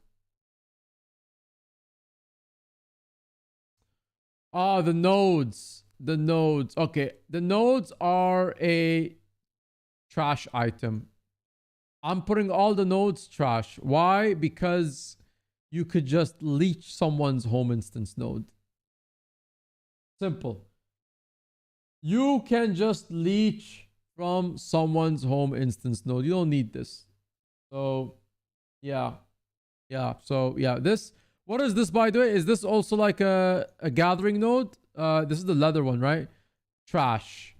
The nodes. The nodes. Okay. The nodes are a trash item. I'm putting all the nodes trash. Why? Because you could just leech someone's home instance node. Simple. You can just leech from someone's home instance node. You don't need this. So, yeah. Yeah. So, yeah. This, what is this, by the way? Is this also like a gathering node? This is the leather one, right? Trash.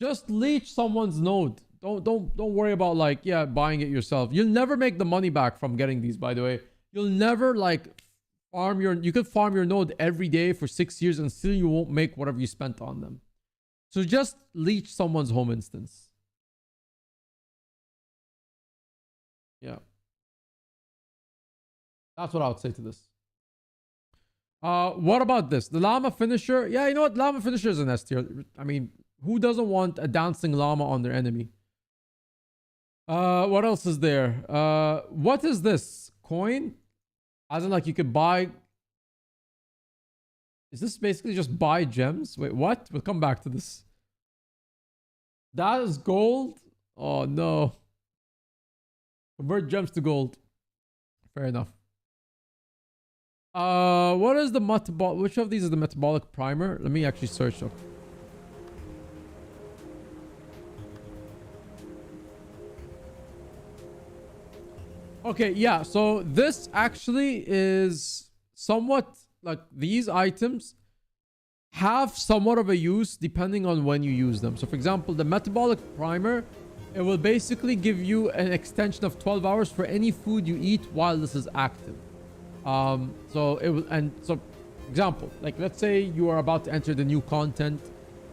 Just leech someone's node. Don't worry about like, yeah, buying it yourself. You'll never make the money back from getting these, by the way. You'll never like you could farm your node every day for 6 years and still you won't make whatever you spent on them. So just leech someone's home instance. Yeah. That's what I would say to this. What about this? The llama finisher? Yeah, you know what? Llama finisher is an S tier. I mean, who doesn't want a dancing llama on their enemy? What else is there? What is this? Coin? As in like you could buy... Is this basically just buy gems? Wait, what? We'll come back to this. That is gold? Oh no. Convert gems to gold. Fair enough. What is the metabolic? Which of these is the metabolic primer? Let me actually search up. Okay, yeah. So this actually is somewhat like these items have somewhat of a use depending on when you use them. So for example, the metabolic primer, it will basically give you an extension of 12 hours for any food you eat while this is active. So it will, and so example, like let's say you are about to enter the new content,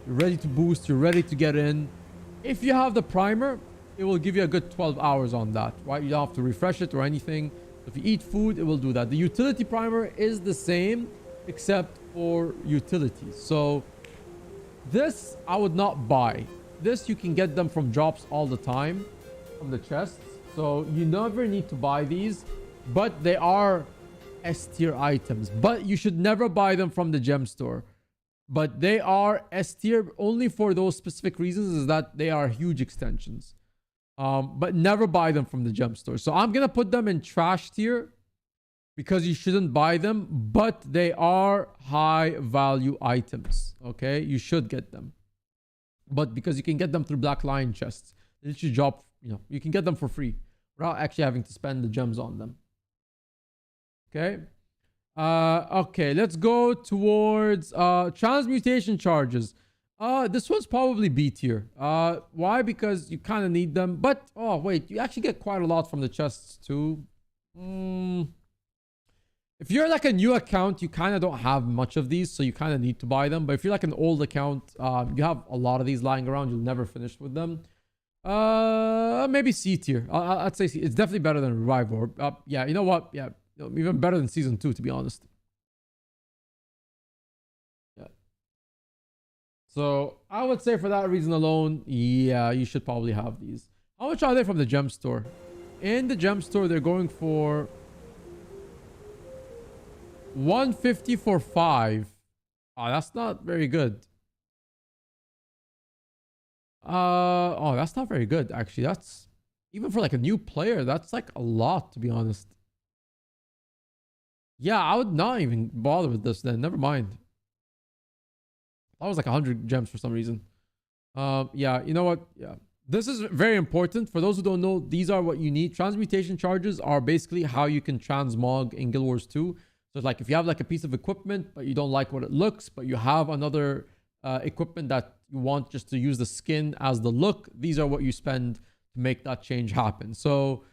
you're ready to boost, you're ready to get in. If you have the primer, it will give you a good 12 hours on that, right? You don't have to refresh it or anything. If you eat food, it will do that. The utility primer is the same except for utilities. So this I would not buy. This you can get them from drops all the time from the chests. So you never need to buy these, but they are S tier items. But you should never buy them from the gem store. But they are S tier only for those specific reasons, is that they are huge extensions. But never buy them from the gem store. So I'm going to put them in trash tier because you shouldn't buy them, but they are high value items. Okay, you should get them. But because you can get them through Black Lion chests, they should drop, you can get them for free without actually having to spend the gems on them. Okay. Okay, let's go towards transmutation charges. This one's probably B tier. Why? Because you kind of need them. But, oh, wait. You actually get quite a lot from the chests, too. If you're like a new account, you kind of don't have much of these. So you kind of need to buy them. But if you're like an old account, you have a lot of these lying around. You'll never finish with them. Maybe C tier. I'd say C. It's definitely better than Revive Orb. Yeah, you know what? Yeah, even better than Season 2, to be honest. So I would say for that reason alone, yeah, you should probably have these. How much are they from the gem store? In the gem store, they're going for 150 for 5. Oh, that's not very good. Oh, that's not very good, actually. That's even for like a new player, that's like a lot, to be honest. Yeah, I would not even bother with this then. Never mind. That was like 100 gems for some reason. Yeah, you know what? Yeah. This is very important. For those who don't know, these are what you need. Transmutation charges are basically how you can transmog in Guild Wars 2. So it's like if you have like a piece of equipment, but you don't like what it looks, but you have another equipment that you want just to use the skin as the look, these are what you spend to make that change happen. So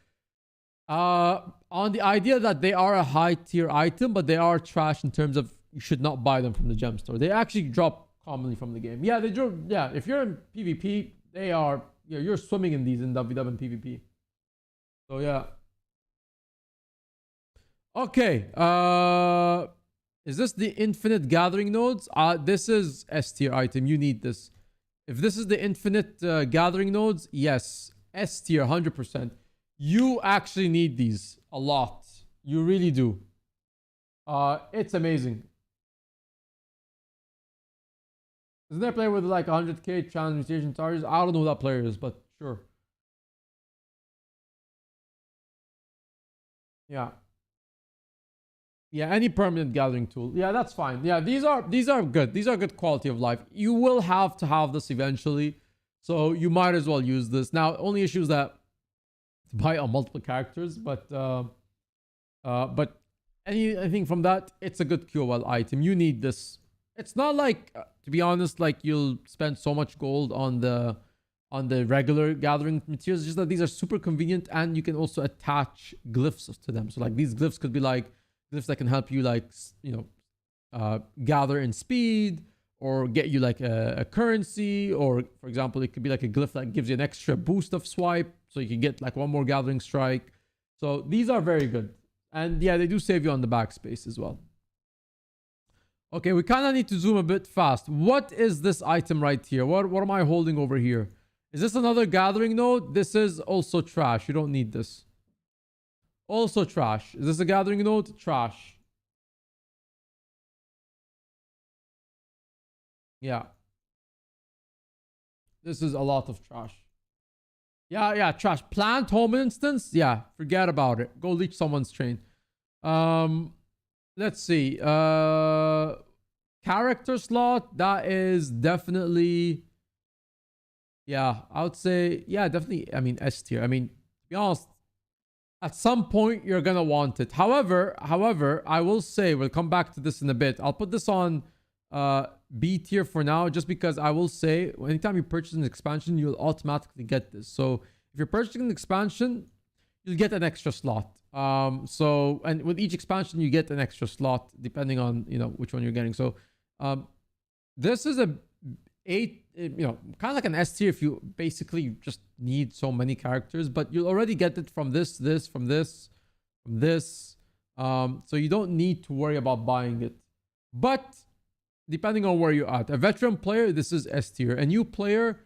on the idea that they are a high tier item, but they are trash in terms of you should not buy them from the gem store. They actually drop commonly from the game. Yeah, they do. Yeah, if you're in PvP, they are. Yeah, you're swimming in these in WW and PvP. So yeah. Okay. Is this the infinite gathering nodes? This is S tier item. You need this. If this is the infinite gathering nodes, yes, S tier, 100%. You actually need these a lot. You really do. It's amazing. Isn't there a player with like 100k transmutation charges? I don't know who that player is, but sure. Yeah. Yeah, any permanent gathering tool. Yeah, that's fine. Yeah, these are good. These are good quality of life. You will have to have this eventually, so you might as well use this. Now, only issue is that to buy on multiple characters, but anything from that, it's a good QOL item. You need this. It's not like, to be honest, like you'll spend so much gold on the regular gathering materials. It's just that these are super convenient, and you can also attach glyphs to them. So like these glyphs could be like glyphs that can help you, like, gather in speed, or get you like a currency, or for example, it could be like a glyph that gives you an extra boost of swipe, so you can get like one more gathering strike. So these are very good, and yeah, they do save you on the backspace as well. Okay, we kind of need to zoom a bit fast. What is this item right here? What am I holding over here? Is this another gathering node? This is also trash. You don't need this. Also trash. Is this a gathering node? Trash. Yeah. This is a lot of trash. Yeah, trash. Plant home instance? Yeah, forget about it. Go leech someone's train. Let's see. Character slot, that is definitely... Yeah, I would say... Yeah, definitely, I mean, S tier. I mean, to be honest, at some point, you're gonna want it. However, I will say, we'll come back to this in a bit. I'll put this on B tier for now, just because I will say, anytime you purchase an expansion, you'll automatically get this. So, if you're purchasing an expansion, you'll get an extra slot. And with each expansion, you get an extra slot, depending on, which one you're getting. So, this is a 8, kind of like an S tier if you basically just need so many characters, but you'll already get it from this, from this. So you don't need to worry about buying it. But depending on where you're at, a veteran player, this is S tier. A new player,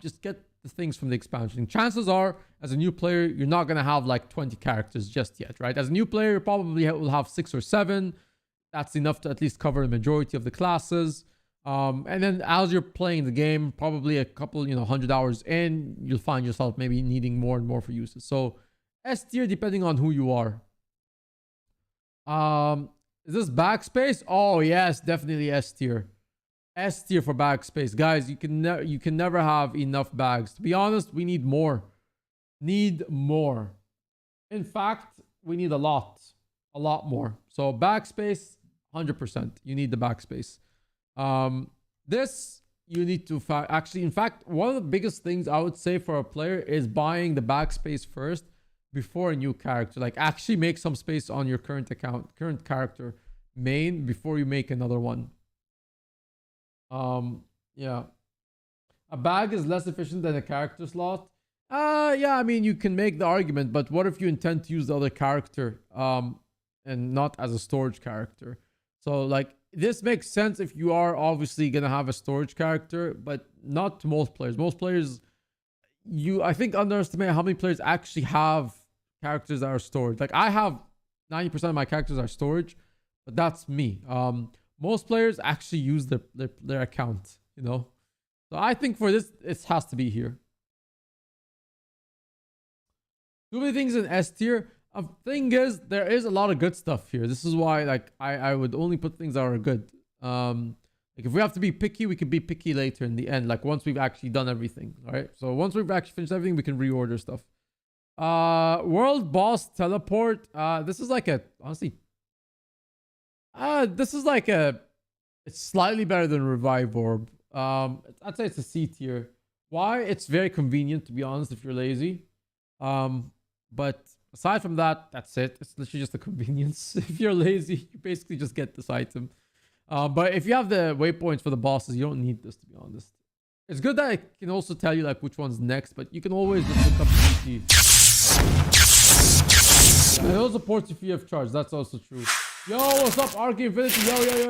just get the things from the expansion. Chances are, as a new player, you're not going to have like 20 characters just yet, right? As a new player, you probably will have 6 or 7. That's enough to at least cover the majority of the classes. And then as you're playing the game, probably a couple, 100 hours in, you'll find yourself maybe needing more and more for uses. So S tier, depending on who you are. Is this backspace? Oh yes, definitely S tier. S tier for backspace, guys. You can never have enough bags. To be honest, we need more. Need more. In fact, we need a lot more. So backspace, 100%. You need the backspace. This you need to actually, in fact, one of the biggest things I would say for a player is buying the backspace first before a new character. Like actually make some space on your current character main before you make another one. Yeah. A bag is less efficient than a character slot. Yeah, I mean, you can make the argument, but what if you intend to use the other character, and not as a storage character? So like, this makes sense if you are obviously going to have a storage character, but not to most players. Most players, I think, underestimate how many players actually have characters that are storage. Like, I have 90% of my characters are storage, but that's me. Most players actually use their account, So I think for this, it has to be here. Too many things in S tier. Thing is, there is a lot of good stuff here. This is why, like, I would only put things that are good. Like, if we have to be picky, we can be picky later in the end. Like, once we've actually done everything, all right? So once we've actually finished everything, we can reorder stuff. World Boss Teleport. This is like honestly, this is like it's slightly better than Revive Orb. I'd say it's a C tier. Why? It's very convenient, to be honest, if you're lazy. But aside from that, that's it. It's literally just a convenience. If you're lazy, you basically just get this item. But if you have the waypoints for the bosses, you don't need this, to be honest. It's good that it can also tell you like which one's next, but you can always just look up PT. And it also supports you free of charge. That's also true. Yo, what's up, Arky Infinity?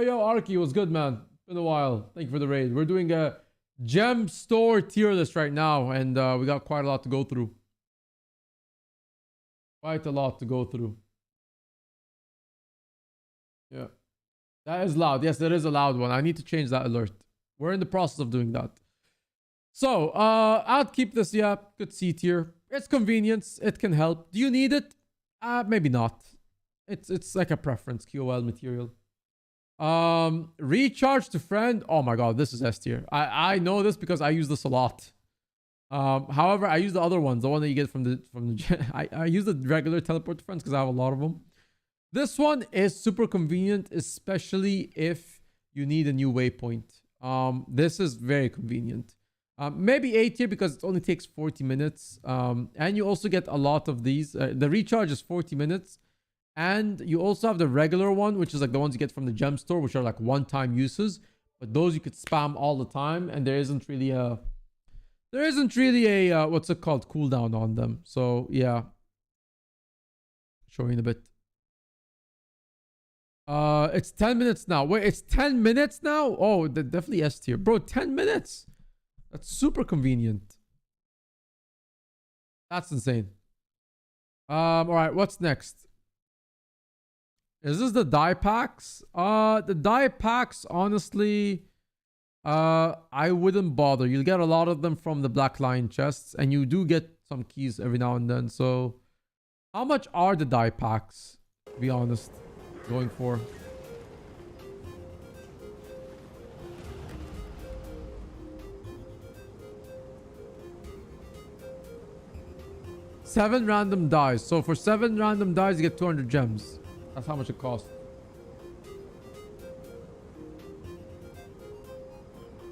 Yo, Arky, what's good, man? Been a while. Thank you for the raid. We're doing a gem store tier list right now, and we got quite a lot to go through. Quite a lot to go through. Yeah. That is loud. Yes, there is a loud one. I need to change that alert. We're in the process of doing that. So, I'd keep this, yeah, good C tier. It's convenience. It can help. Do you need it? Maybe not. It's like a preference. QOL material. Recharge to friend. Oh my god, this is S tier. I know this because I use this a lot. However, I use the other ones, the one that you get from the I use the regular teleport to friends because I have a lot of them. This one is super convenient, especially if you need a new waypoint. This is very convenient. Maybe A tier because it only takes 40 minutes. And you also get a lot of these. The recharge is 40 minutes. And you also have the regular one, which is like the ones you get from the gem store, which are like one-time uses. But those you could spam all the time, and there isn't really a what's it called, cooldown on them. So yeah, showing a bit. It's 10 minutes now. Wait, it's 10 minutes now? Oh, definitely S tier, bro. 10 minutes. That's super convenient. That's insane. All right, what's next? Is this the dye packs? The dye packs, honestly, I wouldn't bother. You'll get a lot of them from the Black Lion chests, and you do get some keys every now and then. So, how much are the dye packs, to be honest, going for? Seven random dyes. So, for 7 random dyes, you get 200 gems. That's how much it costs.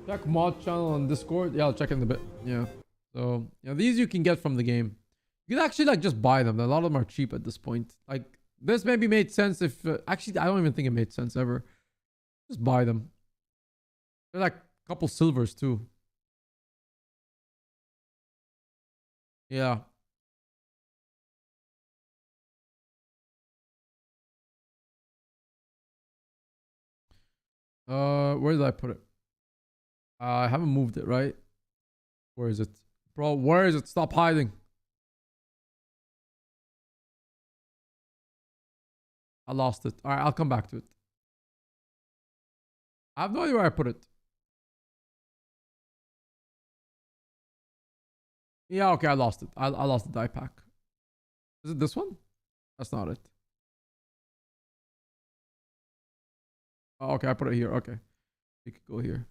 Check mod channel on Discord. Yeah, I'll check in a bit. Yeah. So, yeah, these you can get from the game. You can actually like just buy them. A lot of them are cheap at this point. Like, this maybe made sense if... actually, I don't even think it made sense ever. Just buy them. They're like a couple silvers too. Yeah. Where did I put it? I haven't moved it, right? Where is it? Bro, where is it? Stop hiding. I lost it. All right, I'll come back to it. I have no idea where I put it. Yeah, okay, I lost it. I lost the dye pack. Is it this one? That's not it. Oh, okay, I put it here. Okay. We could go here.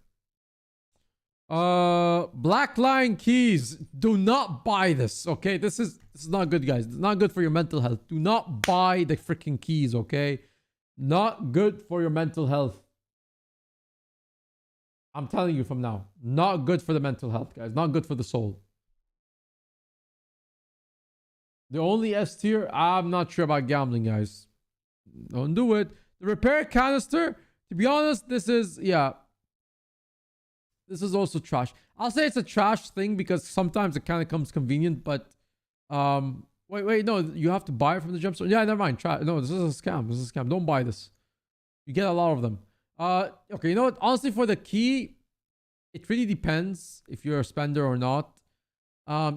Black Lion keys. Do not buy this, okay? This is not good, guys. It's not good for your mental health. Do not buy the freaking keys, okay? Not good for your mental health. I'm telling you from now. Not good for the mental health, guys. Not good for the soul. The only S tier, I'm not sure about gambling, guys. Don't do it. The repair canister, to be honest, this is, yeah. This is also trash. I'll say it's a trash thing because sometimes it kind of comes convenient, but wait, no, you have to buy it from the gem store. Yeah, never mind. No, this is a scam. This is a scam. Don't buy this. You get a lot of them. Okay, you know what? Honestly, for the key, it really depends if you're a spender or not.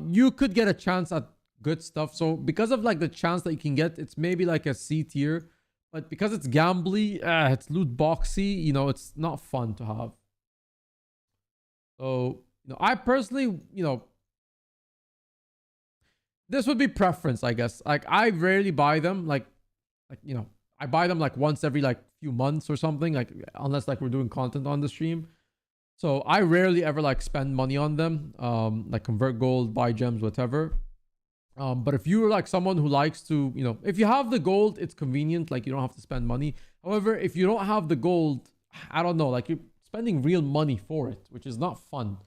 You could get a chance at good stuff. So because of like the chance that you can get, it's maybe like a C tier. But because it's gambly, it's loot boxy, you know, it's not fun to have. So, you know, I personally, you know, this would be preference, I guess. Like, I rarely buy them. Like, you know, I buy them like once every like few months or something. Like, unless like we're doing content on the stream. So I rarely ever like spend money on them. Like convert gold, buy gems, whatever. But if you're like someone who likes to, you know, if you have the gold, it's convenient. Like, you don't have to spend money. However, if you don't have the gold, I don't know, like you're spending real money for it, which is not fun,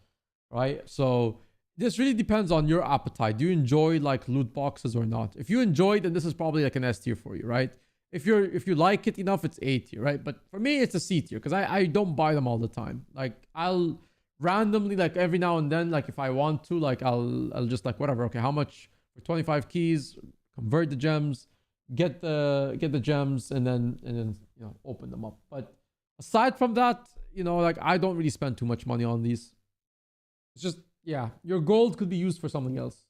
right? So this really depends on your appetite. Do you enjoy like loot boxes or not? If you enjoy it, then this is probably like an S tier for you, right? If you like it enough, it's A tier, right? But for me, it's a C tier because I don't buy them all the time. Like, I'll randomly, like every now and then, like if I want to, like I'll just like whatever. Okay, how much for 25 keys? Convert the gems, get the gems, and then you know, open them up. But aside from that, you know, like I don't really spend too much money on these. It's just, yeah, your gold could be used for something else.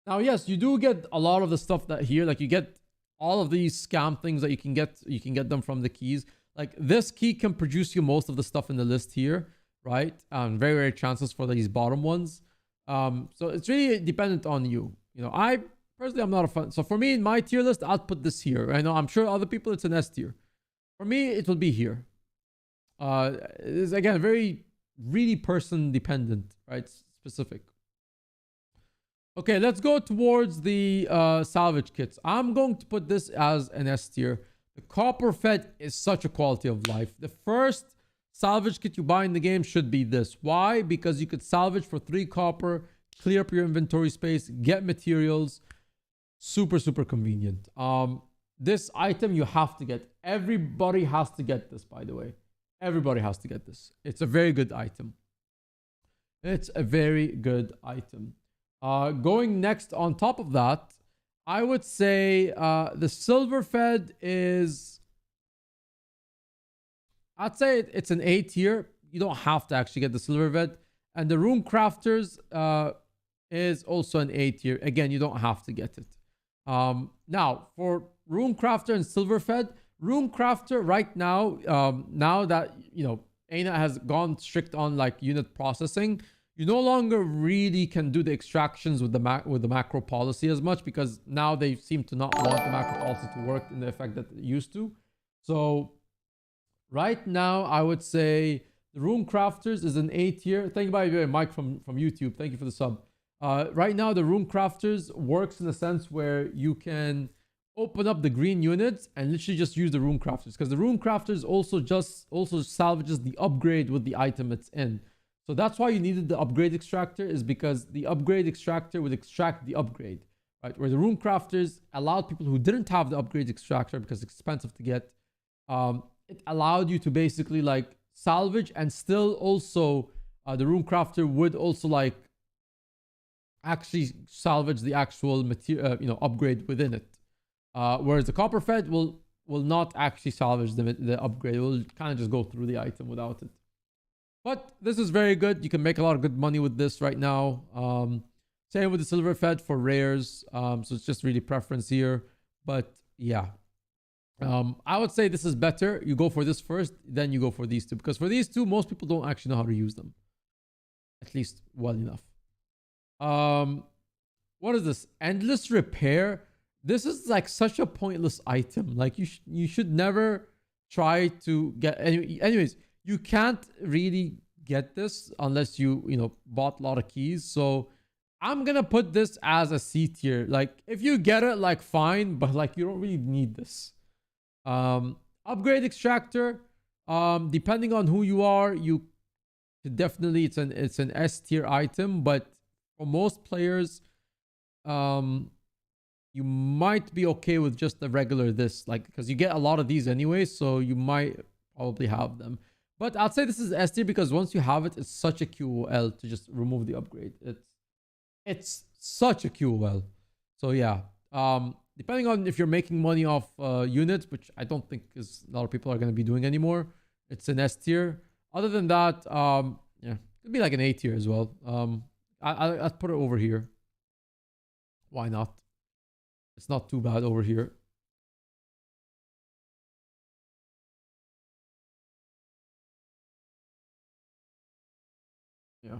Now, yes, you do get a lot of the stuff that here, like you get all of these scam things that you can get them from the keys. Like this key can produce you most of the stuff in the list here, right? Very rare chances for these bottom ones. So it's really dependent on you. you know, I personally I'm not a fan. So for me in my tier list, I'll put this here. I know I'm sure other people it's an S tier. For me, it will be here. It's again very really person dependent, right? Specific. Okay, let's go towards the salvage kits. I'm going to put this as an S tier. The copper fed is such a quality of life. The first salvage kit you buy in the game should be this. Why? Because you could salvage for 3 copper, clear up your inventory space, get materials. Super, super convenient. This item you have to get. Everybody has to get this, by the way. Everybody has to get this. It's a very good item. It's a very good item. Going next on top of that, I would say the silver fed is... I'd say it's an A tier. You don't have to actually get the silver fed. And the rune crafters is also an A tier. Again, you don't have to get it. Now, for rune crafter and silver fed, rune crafter right now, now that, you know, Aina has gone strict on like unit processing, you no longer really can do the extractions with the macro policy as much, because now they seem to not want the macro policy to work in the effect that it used to. So right now, I would say the rune crafters is an A tier. Thank you, by the way, Mike from YouTube. Thank you for the sub. Right now, the rune crafters works in a sense where you can open up the green units and literally just use the rune crafters, because the rune crafters also salvages the upgrade with the item it's in. So that's why you needed the upgrade extractor, is because the upgrade extractor would extract the upgrade, right? Where the rune crafters allowed people who didn't have the upgrade extractor because it's expensive to get, it allowed you to basically like salvage, and still also the rune crafter would also like actually salvage the actual material, you know, upgrade within it. Whereas the copper fed will not actually salvage the upgrade. It will kind of just go through the item without it. But this is very good. You can make a lot of good money with this right now. Same with the silver fed for rares. So it's just really preference here. But yeah, I would say this is better. You go for this first, then you go for these two. Because for these two, most people don't actually know how to use them. At least well enough. What is this? Endless repair. This is like such a pointless item. Like you should never try to get... Anyways, you can't really get this unless you bought a lot of keys. So I'm gonna put this as a C tier. Like if you get it, like fine, but like you don't really need this. Upgrade extractor. Depending on who you are, you could definitely it's an S tier item, but for most players, you might be okay with just the regular this, like because you get a lot of these anyway, so you might probably have them. But I'd say this is S tier because once you have it, it's such a QOL to just remove the upgrade. It's such a QOL. So yeah, depending on if you're making money off units, which I don't think is a lot of people are going to be doing anymore, it's an S tier. Other than that, yeah, it'd be like an A tier as well. I'll put it over here. Why not? It's not too bad over here. Yeah.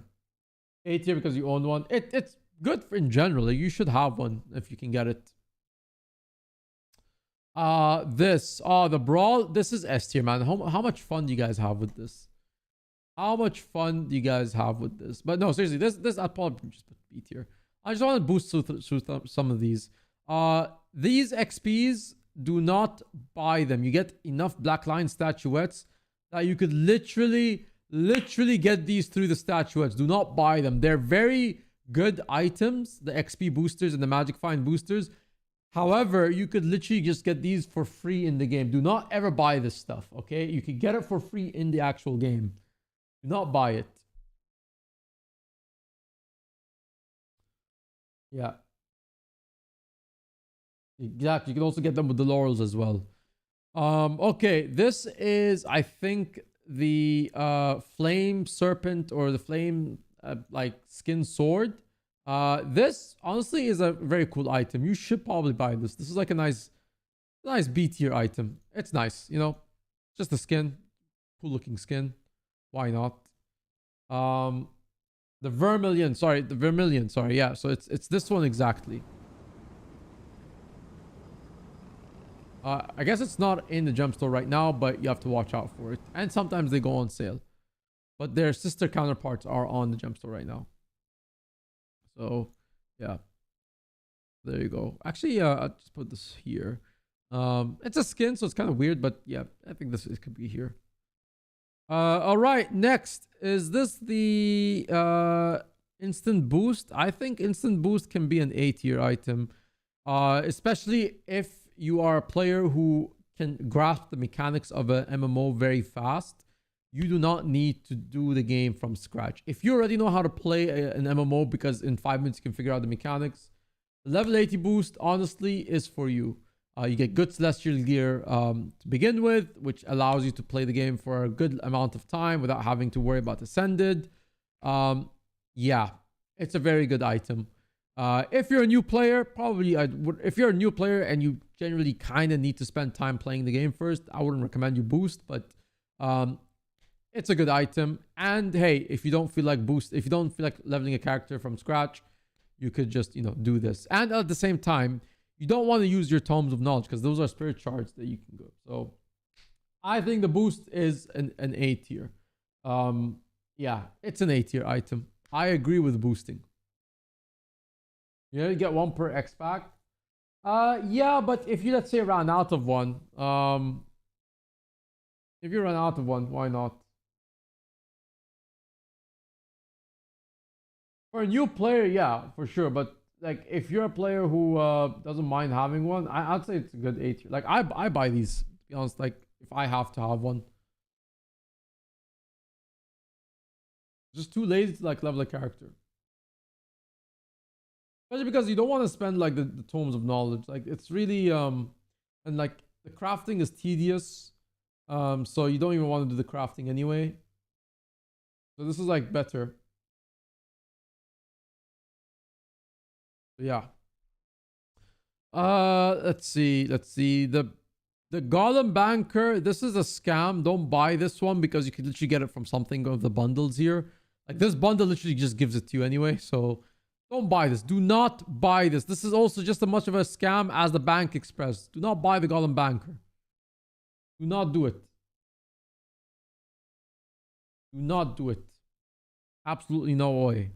A tier because you own one. It's good for in general. Like, you should have one if you can get it. The brawl. This is S tier, man. How much fun do you guys have with this? How much fun do you guys have with this? But no, seriously, this I'd probably just put B tier. I just want to boost through some of these. These XPs, do not buy them. You get enough black line statuettes that you could literally get these through the statuettes. Do not buy them. They're very good items, the XP boosters and the magic find boosters. However, you could literally just get these for free in the game. Do not ever buy this stuff, okay? You can get it for free in the actual game. Do not buy it. Yeah. Exactly. You can also get them with the laurels as well. Okay, this is, I think, the flame serpent or the flame like skin sword. This honestly is a very cool item. You should probably buy this. This is like a nice B tier item. It's nice, just the skin, cool looking skin. Why not? The Vermilion, sorry, the Vermilion, sorry, yeah. So it's this one exactly. I guess it's not in the gem store right now, but you have to watch out for it. And sometimes they go on sale. But their sister counterparts are on the gem store right now. So, yeah. There you go. Actually, I'll just put this here. It's a skin, so it's kind of weird, but yeah, I think this could be here. All right, next. Is this the instant boost? I think instant boost can be an A tier item. Especially if you are a player who can grasp the mechanics of an MMO very fast. You do not need to do the game from scratch. If you already know how to play an MMO because in 5 minutes you can figure out the mechanics, the level 80 boost honestly is for you. You get good celestial gear to begin with, which allows you to play the game for a good amount of time without having to worry about ascended. Yeah, it's a very good item. If you're a new player, probably if you're a new player and you generally kind of need to spend time playing the game first, I wouldn't recommend you boost, but it's a good item. And hey, if you don't feel like leveling a character from scratch, you could just, do this. And at the same time, you don't want to use your tomes of knowledge because those are spirit shards that you can go. So I think the boost is an A tier. Yeah, it's an A tier item. I agree with boosting. You get one per X pack. Yeah, but if you, let's say, run out of one, if you run out of one, why not? For a new player, yeah, for sure. But like, if you're a player who doesn't mind having one, I'd say it's a good A tier. Like, I buy these, to be honest. Like, if I have to have one, just too lazy to like level a character. Especially because you don't want to spend like the tomes of knowledge. Like, it's really and like the crafting is tedious. So you don't even want to do the crafting anyway. So this is like better. Yeah. Let's see. The Golem Banker, this is a scam. Don't buy this one because you can literally get it from something of the bundles here. Like, this bundle literally just gives it to you anyway. So don't buy this. Do not buy this. This is also just as much of a scam as the Bank Express. Do not buy the Golem Banker. Do not do it. Do not do it. Absolutely no way.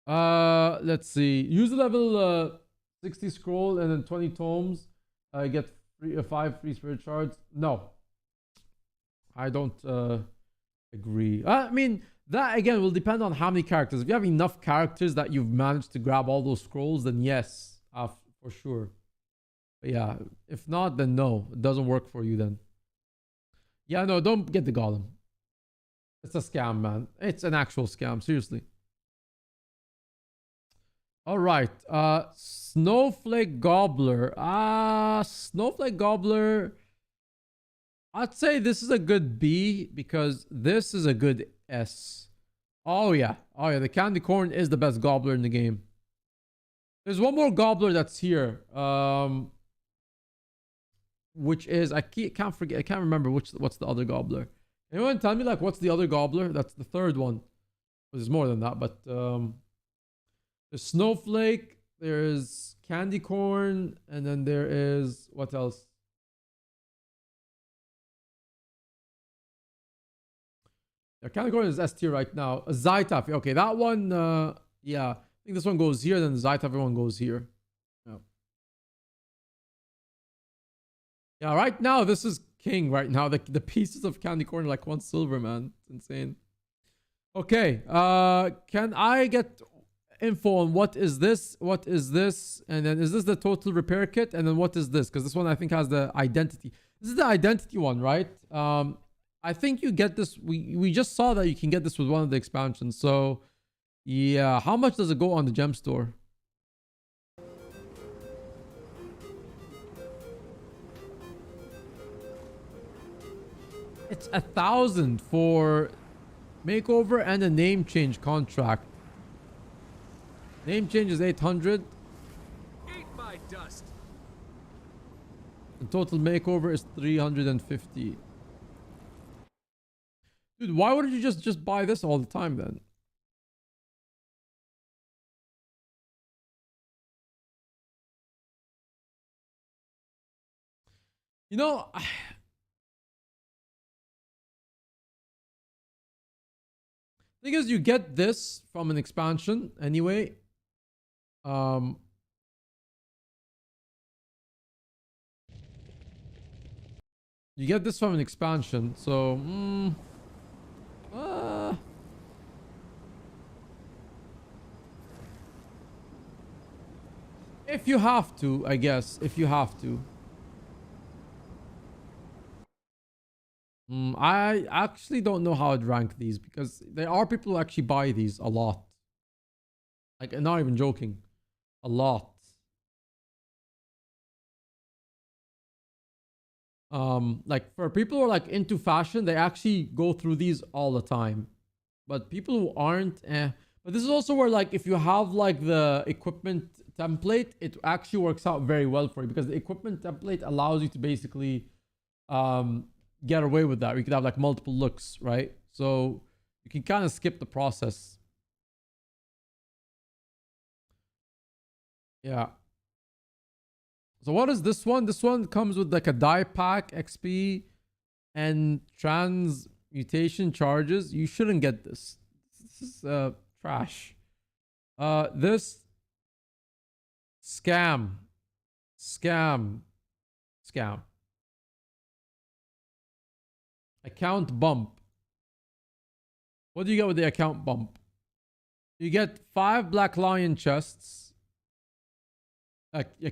Let's see. Use the level 60 scroll and then 20 tomes. Get 5 free spirit shards. No. I don't agree. I mean, that again will depend on how many characters. If you have enough characters that you've managed to grab all those scrolls, then yes, for sure. But yeah, if not, then no. It doesn't work for you then. Yeah, no, don't get the golem. It's a scam, man. It's an actual scam, seriously. All right. Snowflake Gobbler. Snowflake Gobbler. I'd say this is a good B because this is a good S. Oh yeah. Oh yeah. The candy corn is the best gobbler in the game. There's one more gobbler that's here. Which is I can't forget. I can't remember what's the other gobbler. Anyone tell me like what's the other gobbler? That's the third one. There's more than that, but there's snowflake. There's candy corn, and then there is what else? Yeah, candy corn is S tier right now. Zytaf. Okay, that one. Yeah, I think this one goes here. Then the Zytaf one goes here. Yeah. Yeah, right now this is king. Right now, the pieces of candy corn are like 1 silver, man. It's insane. Okay. Can I get info on what is this? What is this? And then is this the total repair kit? And then what is this? Because this one I think has the identity. This is the identity one, right? I think you get this. We just saw that you can get this with one of the expansions. So yeah, how much does it go on the gem store? It's 1,000 for makeover and a name change contract. Name change is 800. Eat my dust. The total makeover is 350. Dude, why wouldn't you just buy this all the time then? You know, thing is, you get this from an expansion anyway. You get this from an expansion, so if you have to, I guess, if you have to. I actually don't know how I'd rank these because there are people who actually buy these a lot. Like, not even joking. A lot. Like for people who are like into fashion, they actually go through these all the time. But people who aren't, But this is also where like if you have like the equipment template, it actually works out very well for you because the equipment template allows you to basically get away with that. You could have like multiple looks, right? So you can kind of skip the process. Yeah. So what is this one? This one comes with like a dye pack, XP, and transmutation charges. You shouldn't get this. This is trash. This scam. Account bump. What do you get with the account bump? You get 5 Black Lion chests.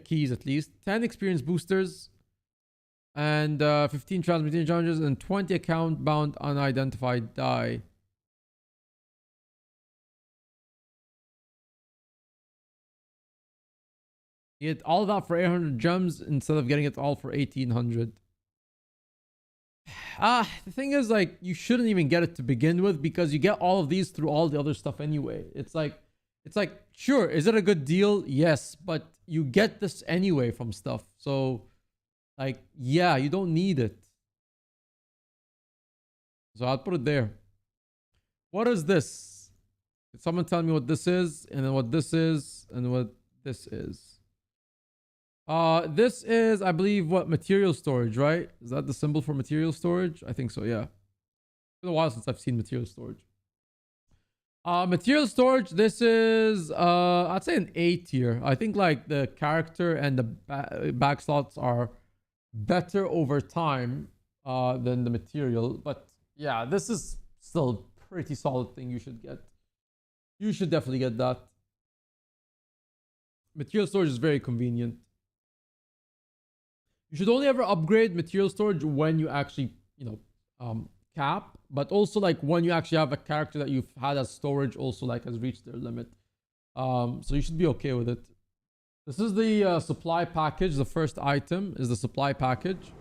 Keys at least. 10 experience boosters. And 15 transmutation challenges and 20 account bound unidentified die. You get all that for 800 gems instead of getting it all for 1800. The thing is, like, you shouldn't even get it to begin with because you get all of these through all the other stuff anyway. It's like, sure, is it a good deal? Yes, but you get this anyway from stuff. So, like, yeah, you don't need it. So I'll put it there. What is this? Can someone tell me what this is? And then what this is? And what this is? This is, I believe, what, material storage, right? Is that the symbol for material storage? I think so, yeah. It's been a while since I've seen material storage. Material storage, this is, I'd say an A tier. I think, like, the character and the back slots are better over time than the material. But, yeah, this is still a pretty solid thing you should get. You should definitely get that. Material storage is very convenient. You should only ever upgrade material storage when you actually, cap. But also, like, when you actually have a character that you've had as storage also, like, has reached their limit. So you should be okay with it. This is the supply package. The first item is the supply package.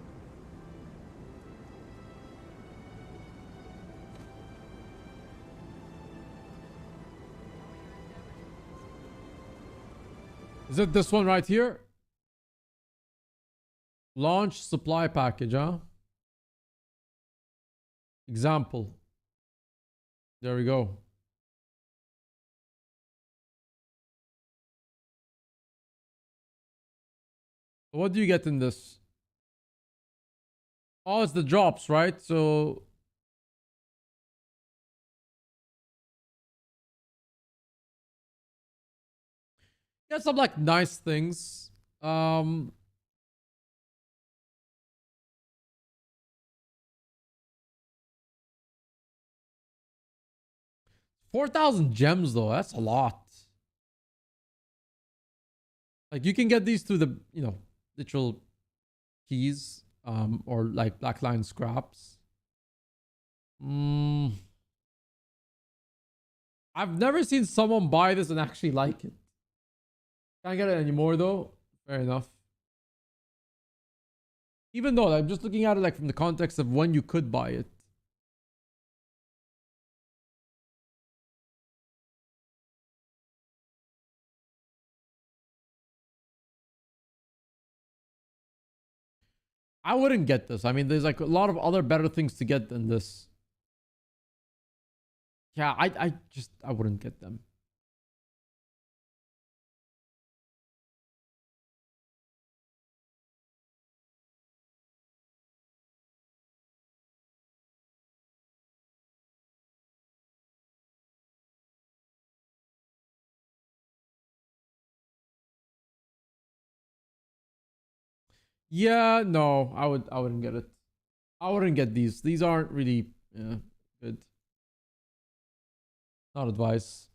Is it this one right here? Launch supply package, huh? Example. There we go. What do you get in this? Oh, it's the drops, right? So get some like nice things. 4,000 gems though, that's a lot. Like you can get these through the, literal keys, or like Black Lion scraps. I've never seen someone buy this and actually like it. Can't get it anymore though. Fair enough. Even though I'm just looking at it like from the context of when you could buy it. I wouldn't get this. I mean, there's like a lot of other better things to get than this. Yeah, I wouldn't get them. Yeah, no, I wouldn't get it. I wouldn't get these. These aren't really good. Not advice.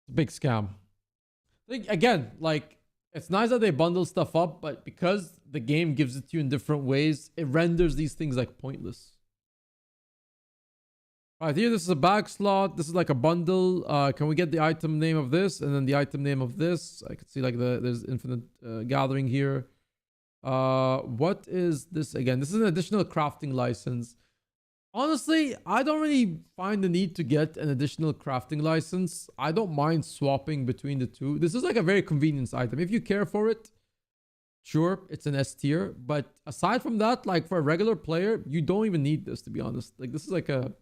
It's a big scam. Again, like it's nice that they bundle stuff up, but because the game gives it to you in different ways, it renders these things like pointless. All right, here this is a bag slot. This is like a bundle. Can we get the item name of this and then the item name of this? I can see like there's infinite gathering here. What is this again? This is an additional crafting license. Honestly, I don't really find the need to get an additional crafting license. I don't mind swapping between the two. This is like a very convenience item. If you care for it, sure, it's an S tier. But aside from that, like for a regular player, you don't even need this, to be honest. Like this is like a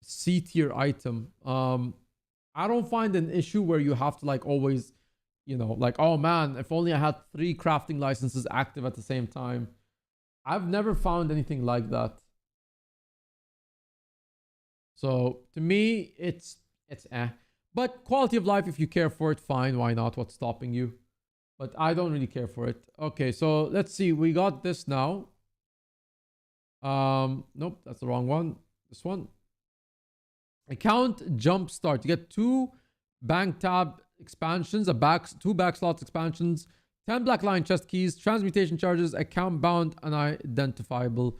C tier item. I don't find an issue where you have to like always, you know, like, oh man, if only I had 3 crafting licenses active at the same time. I've never found anything like that. So to me, it's eh. But quality of life, if you care for it, fine. Why not? What's stopping you? But I don't really care for it. Okay, so let's see. We got this now. Nope, that's the wrong one. This one. Account Jumpstart. You get 2 bank tab expansions, 2 back slots expansions, 10 black line chest keys, transmutation charges, account bound, unidentifiable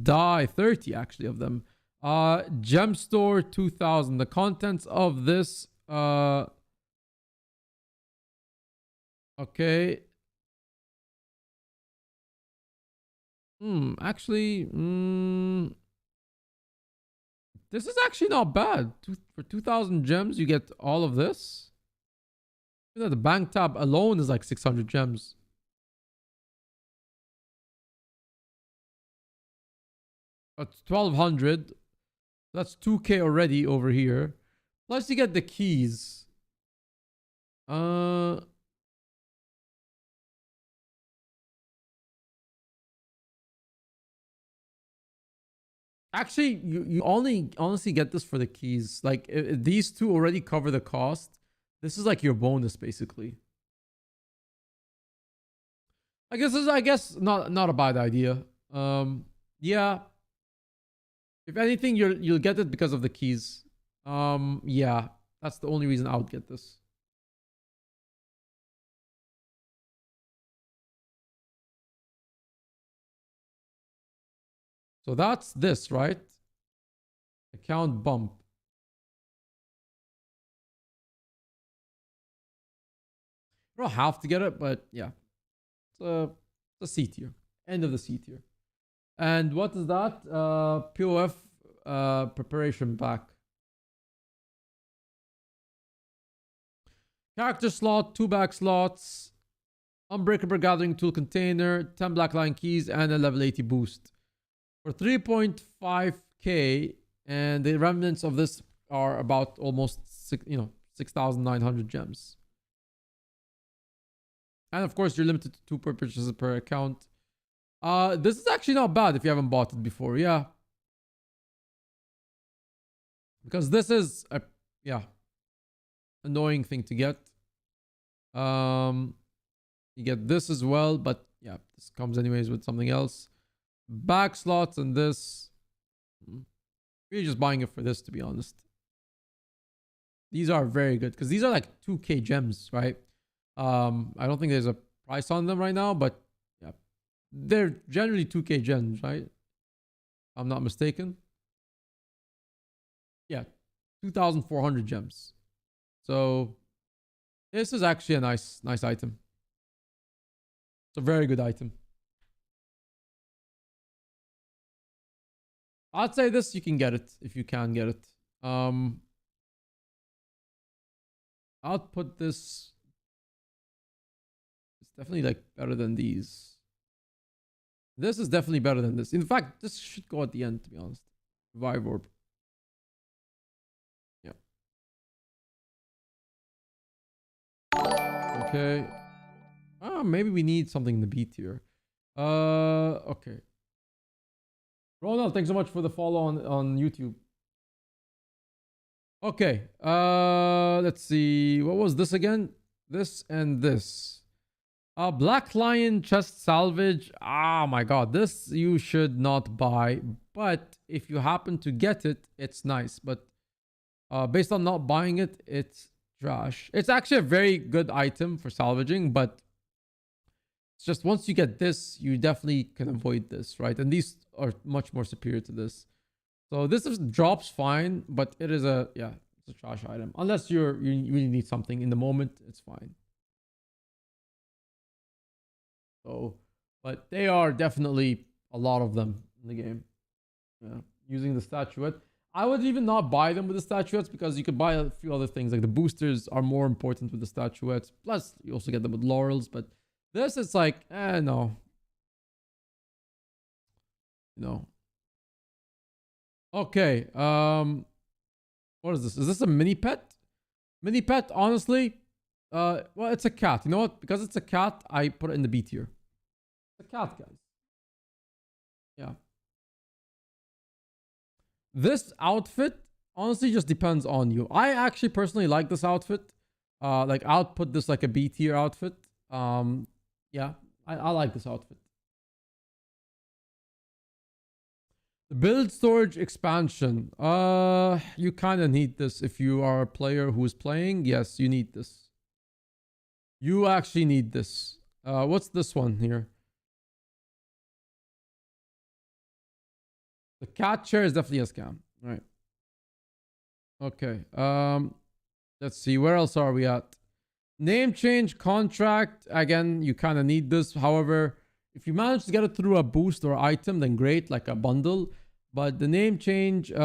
die. 30 actually of them. Gem store 2000. The contents of this okay. Actually, this is actually not bad. For 2000 gems, you get all of this. You know, the bank tab alone is like 600 gems. That's 1200. That's 2k already over here. Plus you get the keys. Actually, you only honestly get this for the keys. Like these 2 already cover the cost. This is like your bonus basically. I guess not a bad idea. Yeah. If anything, you'll get it because of the keys. Yeah, that's the only reason I would get this. So that's this, right? Account bump. You don't have to get it, but yeah. It's a C tier. End of the C tier. And what is that? POF preparation pack. Character slot, 2 back slots, unbreakable gathering tool container, 10 black line keys, and a level 80 boost. For 3.5k, and the remnants of this are about almost 6,900 gems. And of course, you're limited to 2 purchases per account. This is actually not bad if you haven't bought it before. Yeah. Because this is a, annoying thing to get. You get this as well, but yeah, this comes anyways with something else. Back slots and this. We're just buying it for this, to be honest. These are very good because these are like 2k gems, right? I don't think there's a price on them right now, but yeah, they're generally 2k gems, right? If I'm not mistaken. Yeah, 2,400 gems. So this is actually a nice item. It's a very good item. I'd say this, you can get it if you can get it. I'll put this. It's definitely like better than these. This is definitely better than this. In fact, this should go at the end, to be honest. Revive orb. Okay. Maybe we need something in the B tier. Okay. Ronald, thanks so much for the follow on YouTube. Okay. Let's see. What was this again? This and this. Black Lion chest salvage. Ah, my God. This you should not buy. But if you happen to get it, it's nice. But based on not buying it, it's trash. It's actually a very good item for salvaging, but it's just once you get this, you definitely can avoid this, right? And these are much more superior to this. So this drops fine, but it is it's a trash item. Unless you really need something in the moment, it's fine. So, but they are definitely a lot of them in the game. Yeah, using the statuette. I would even not buy them with the statuettes because you could buy a few other things. Like the boosters are more important with the statuettes. Plus, you also get them with laurels. But this is like, no. No. Okay. What is this? Is this a mini pet? Mini pet, honestly. Well, it's a cat. You know what? Because it's a cat, I put it in the B tier. It's a cat, guys. Yeah. This outfit honestly just depends on you. I actually personally like this outfit. Like I'll put this like a B tier outfit. Yeah, I like this outfit. The build storage expansion. You kind of need this if you are a player who's playing. Yes, you need this. You actually need this. What's this one here? The cat chair is definitely a scam. All right. Okay. Let's see. Where else are we at? Name change contract. Again, you kind of need this. However, if you manage to get it through a boost or item, then great, like a bundle. But the name change, is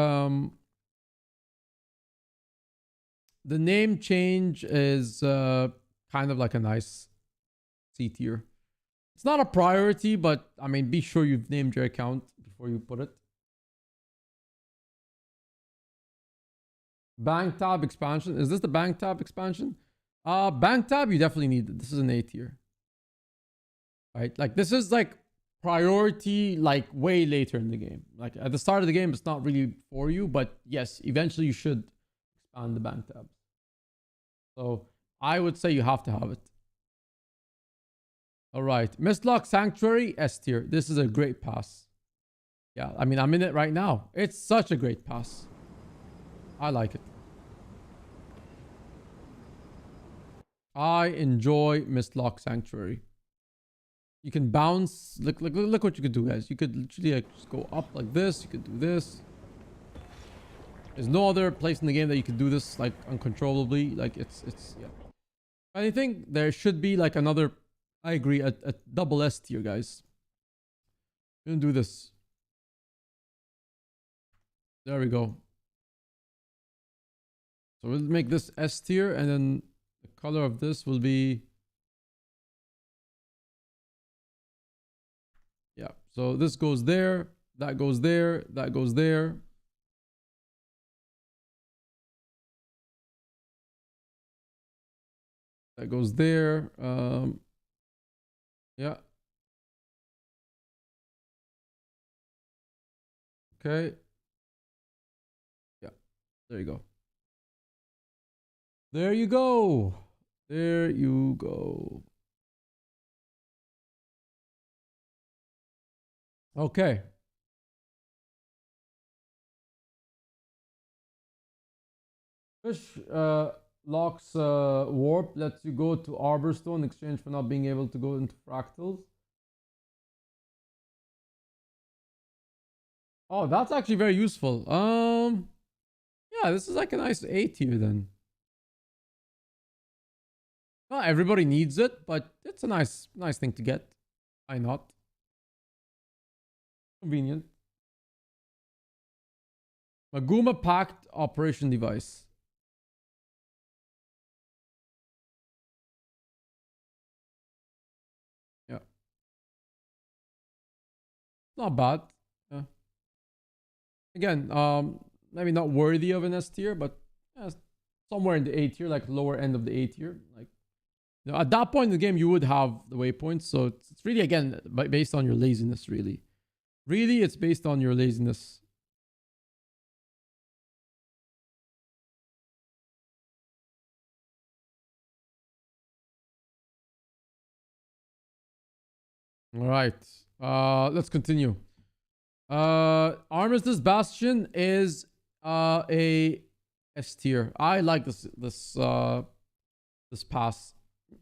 kind of like a nice C tier. It's not a priority, but I mean, be sure you've named your account before you put it. Bank tab expansion. Is this the bank tab expansion? Bank tab, you definitely need it. This is an A tier. Right? Like this is like priority like way later in the game. Like at the start of the game, it's not really for you, but yes, eventually you should expand the bank tab. So I would say you have to have it. All right. Mistlock Sanctuary, S tier. This is a great pass. Yeah, I mean, I'm in it right now. It's such a great pass. I like it. I enjoy Mistlock Sanctuary. You can bounce. Look what you could do, guys. You could literally like just go up like this. You could do this. There's no other place in the game that you could do this like uncontrollably. Like it's yeah. If anything, there should be like another. I agree. A double S tier, guys. You can do this. There we go. So we'll make this S tier, and then the color of this will be. Yeah. So this goes there. That goes there. That goes there. That goes there. Yeah. Okay. Yeah. There you go. There you go. There you go. Okay. Fish locks warp lets you go to Arborstone in exchange for not being able to go into fractals. Oh, that's actually very useful. Yeah, this is like a nice A tier then. Not everybody needs it, but it's a nice thing to get. Why not? Convenient. Maguma packed operation device. Yeah. Not bad. Yeah. Again, maybe not worthy of an S tier, but yeah, somewhere in the A tier, like lower end of the A tier. Like You know, at that point in the game, you would have the waypoints. So it's really, again, based on your laziness, really. Really, it's based on your laziness. All right. Let's continue. Armistice Bastion is a S tier. I like this pass.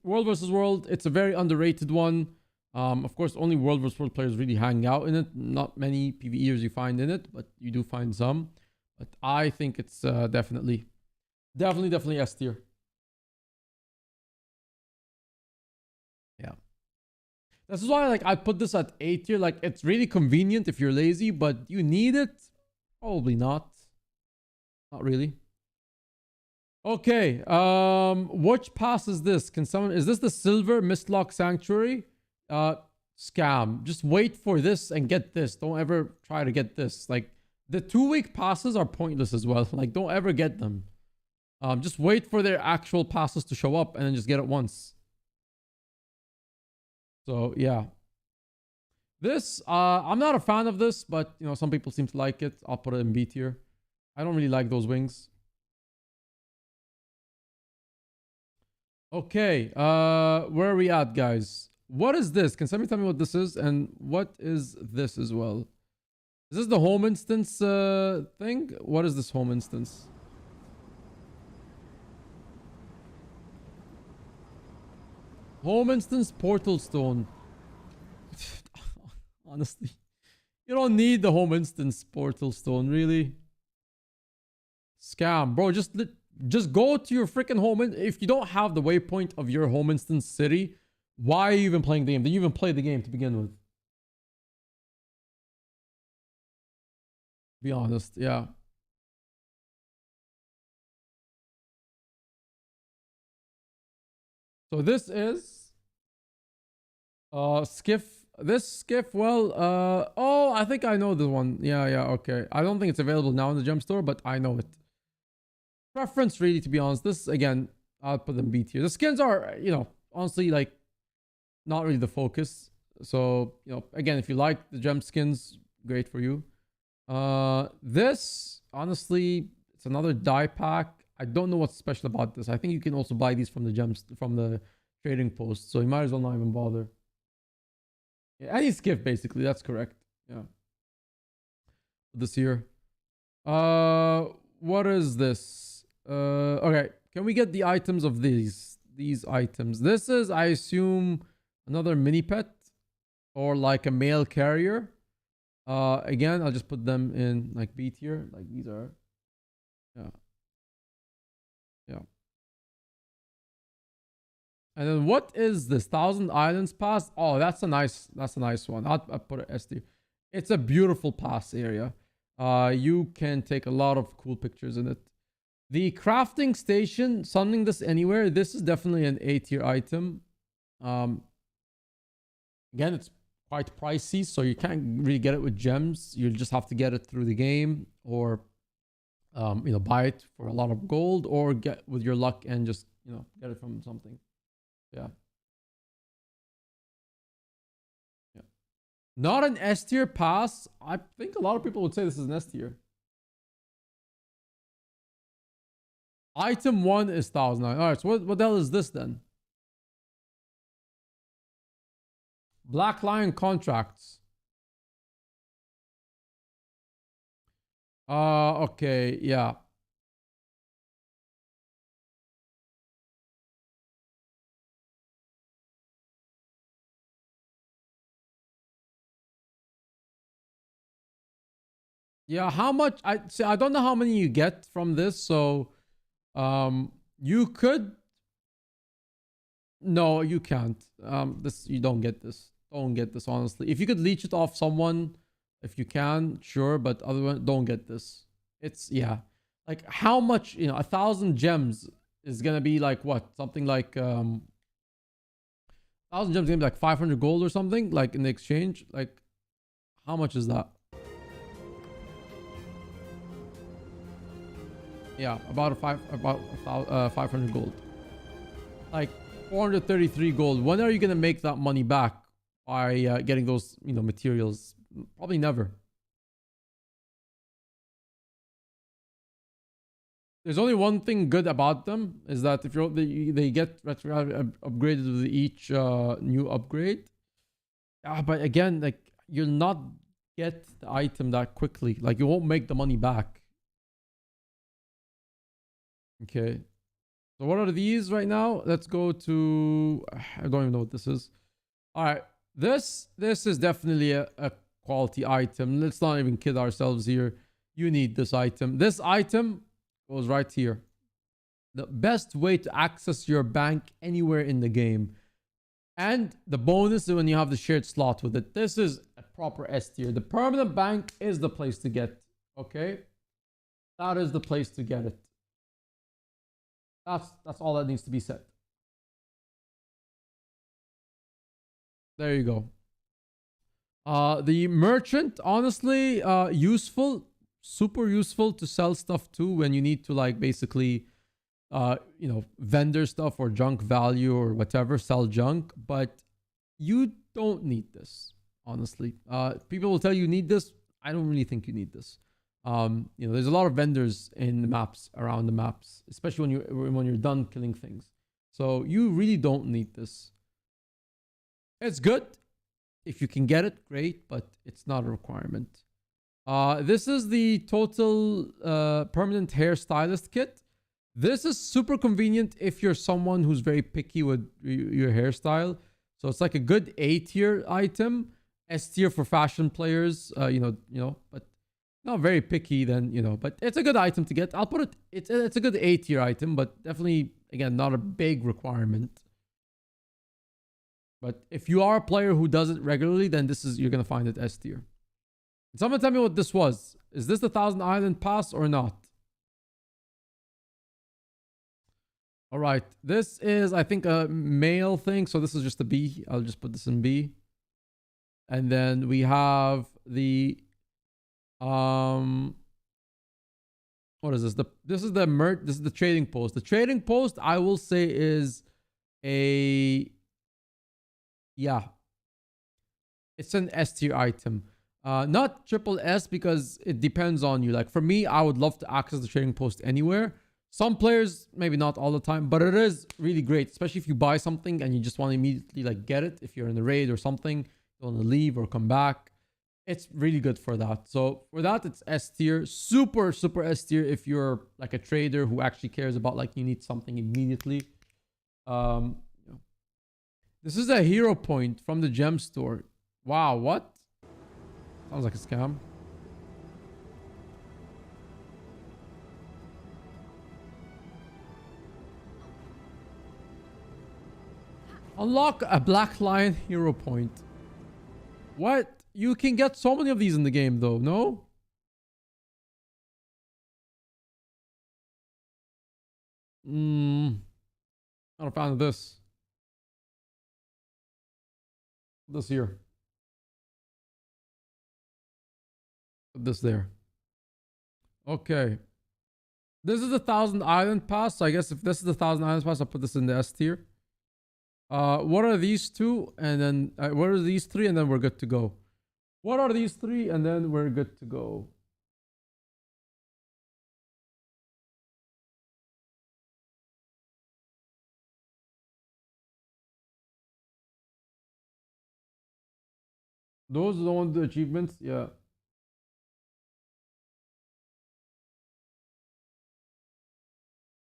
World versus World, it's a very underrated one. Of course, only World versus World players really hang out in it. Not many PvEers you find in it, but you do find some. But I think it's definitely S tier. Yeah. This is why, like, I put this at A tier. Like, it's really convenient if you're lazy, but you need it? Probably not. Not really. Okay. Which pass is this? Can someone... Is this the Silver Mistlock Sanctuary? Scam. Just wait for this and get this. Don't ever try to get this. Like, the 2-week passes are pointless as well. Like, don't ever get them. Just wait for their actual passes to show up and then just get it once. So, yeah. This, I'm not a fan of this, but, you know, some people seem to like it. I'll put it in B tier. I don't really like those wings. Okay, where are we at, guys? What is this? Can somebody tell me what this is? And what is this as well? Is this the home instance thing? What is this home instance? Home instance portal stone. Honestly, you don't need the home instance portal stone, really. Scam, bro. Just go to your freaking home. If you don't have the waypoint of your home instance city, why are you even playing the game? Did you even play the game to begin with? Be honest, yeah. So this is skiff. This skiff, well, oh, I think I know this one. Yeah, okay. I don't think it's available now in the gem store, but I know it. Preference, really, to be honest. This, again, I'll put them B tier. The skins are, you know, honestly, like, not really the focus. So, you know, again, if you like the gem skins, great for you. This, honestly, it's another dye pack. I don't know what's special about this. I think you can also buy these from the gems, from the trading post. So you might as well not even bother. Yeah, any skiff, basically. That's correct. Yeah. This here. What is this? Okay. Can we get the items of these items? This is, I assume, another mini pet or like a mail carrier. Again, I'll just put them in like B tier. Like these are. Yeah. And then what is this? 1,000 Islands pass? Oh, that's a nice one. I'll put it S tier. It's a beautiful pass area. You can take a lot of cool pictures in it. The crafting station, summoning this anywhere. This is definitely an A tier item. Again, it's quite pricey, so you can't really get it with gems. You just have to get it through the game, or you know, buy it for a lot of gold, or get with your luck and just, you know, get it from something. Yeah. Not an S tier pass. I think a lot of people would say this is an S tier. Item 1 is 1,000. All right, so what the hell is this then? Black Lion contracts. Okay, yeah. Yeah, how much? I don't know how many you get from this, so you could. No, you can't. This, you don't get this. Don't get this, honestly. If you could leech it off someone, if you can, sure, but otherwise, don't get this. It's, yeah, like how much, you know, 1,000 gems is gonna be like what? Something like 1,000 gems is gonna be like 500 gold or something, like in the exchange. Like, how much is that? Yeah, about 500 gold. Like, 433 gold. When are you gonna make that money back by getting those, you know, materials? Probably never. There's only one thing good about them is that if they get upgraded with each new upgrade. But again, like you'll not get the item that quickly. Like you won't make the money back. Okay. So what are these right now? Let's go to, I don't even know what this is. All right. This is definitely a quality item. Let's not even kid ourselves here. You need this item. This item goes right here. The best way to access your bank anywhere in the game. And the bonus is when you have the shared slot with it. This is a proper S tier. The permanent bank is the place to get. Okay? That is the place to get it. That's all that needs to be said. There you go. The merchant, honestly, useful. Super useful to sell stuff to when you need to like basically you know, vendor stuff or junk value or whatever, sell junk, but you don't need this, honestly. People will tell you need this. I don't really think you need this. You know, there's a lot of vendors in the maps, around the maps, especially when you're done killing things. So you really don't need this. It's good. If you can get it, great, but it's not a requirement. This is the total permanent hairstylist kit. This is super convenient if you're someone who's very picky with your hairstyle. So it's like a good A tier item, S tier for fashion players. You know, but not very picky then, you know. But it's a good item to get. I'll put it. It's a good A tier item, but definitely again not a big requirement. But if you are a player who does it regularly, then you're gonna find it S tier. Someone tell me what this was. Is this the 1,000 Island Pass or not? All right. This is, I think, a male thing. So this is just a B. I'll just put this in B. And then we have the... What is this? This is the trading post. The trading post, I will say, is a... Yeah. It's an S tier item. Not triple S because it depends on you. Like for me, I would love to access the trading post anywhere. Some players, maybe not all the time, but it is really great, especially if you buy something and you just want to immediately like get it. If you're in a raid or something, you want to leave or come back. It's really good for that. So for that, it's S tier. Super, super S tier if you're like a trader who actually cares about like you need something immediately. This is a hero point from the gem store. Wow, what? Sounds like a scam. Unlock a Black Lion hero point. What? You can get so many of these in the game though, no? Not a fan of this. This here. Put this there. Okay. This is the 1,000 Island Pass. So I guess if this is the 1,000 Island Pass, I'll put this in the S tier. What are these two? And then what are these three? And then we're good to go. What are these three? And then we're good to go. Those are the ones, the achievements. Yeah.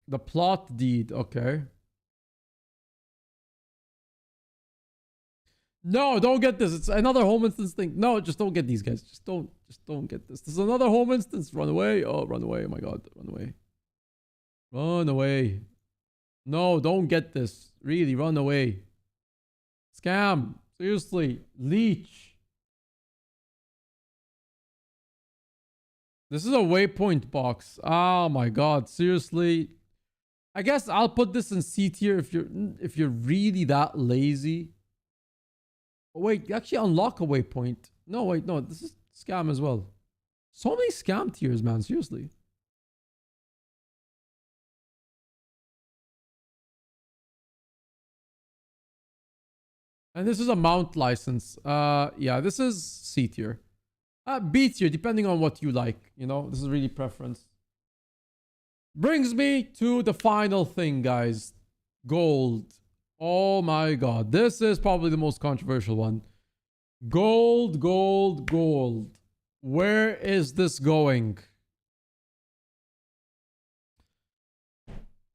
The plot deed. Okay. No, don't get this. It's another home instance thing. No, just don't get these guys. Just don't get this. This is another home instance. Run away. Oh, run away. Oh my god. Run away. Run away. No, don't get this. Really, run away. Scam. Seriously. Leech. This is a waypoint box. Oh my god. Seriously. I guess I'll put this in C tier if you're really that lazy. Wait, you actually unlock a waypoint. No, wait, no, this is scam as well. So many scam tiers, man, seriously. And this is a mount license. Yeah, this is C tier. B tier, depending on what you like. You know, this is really preference. Brings me to the final thing, guys. Gold. Oh my god. This is probably the most controversial one. Gold, gold, gold. Where is this going?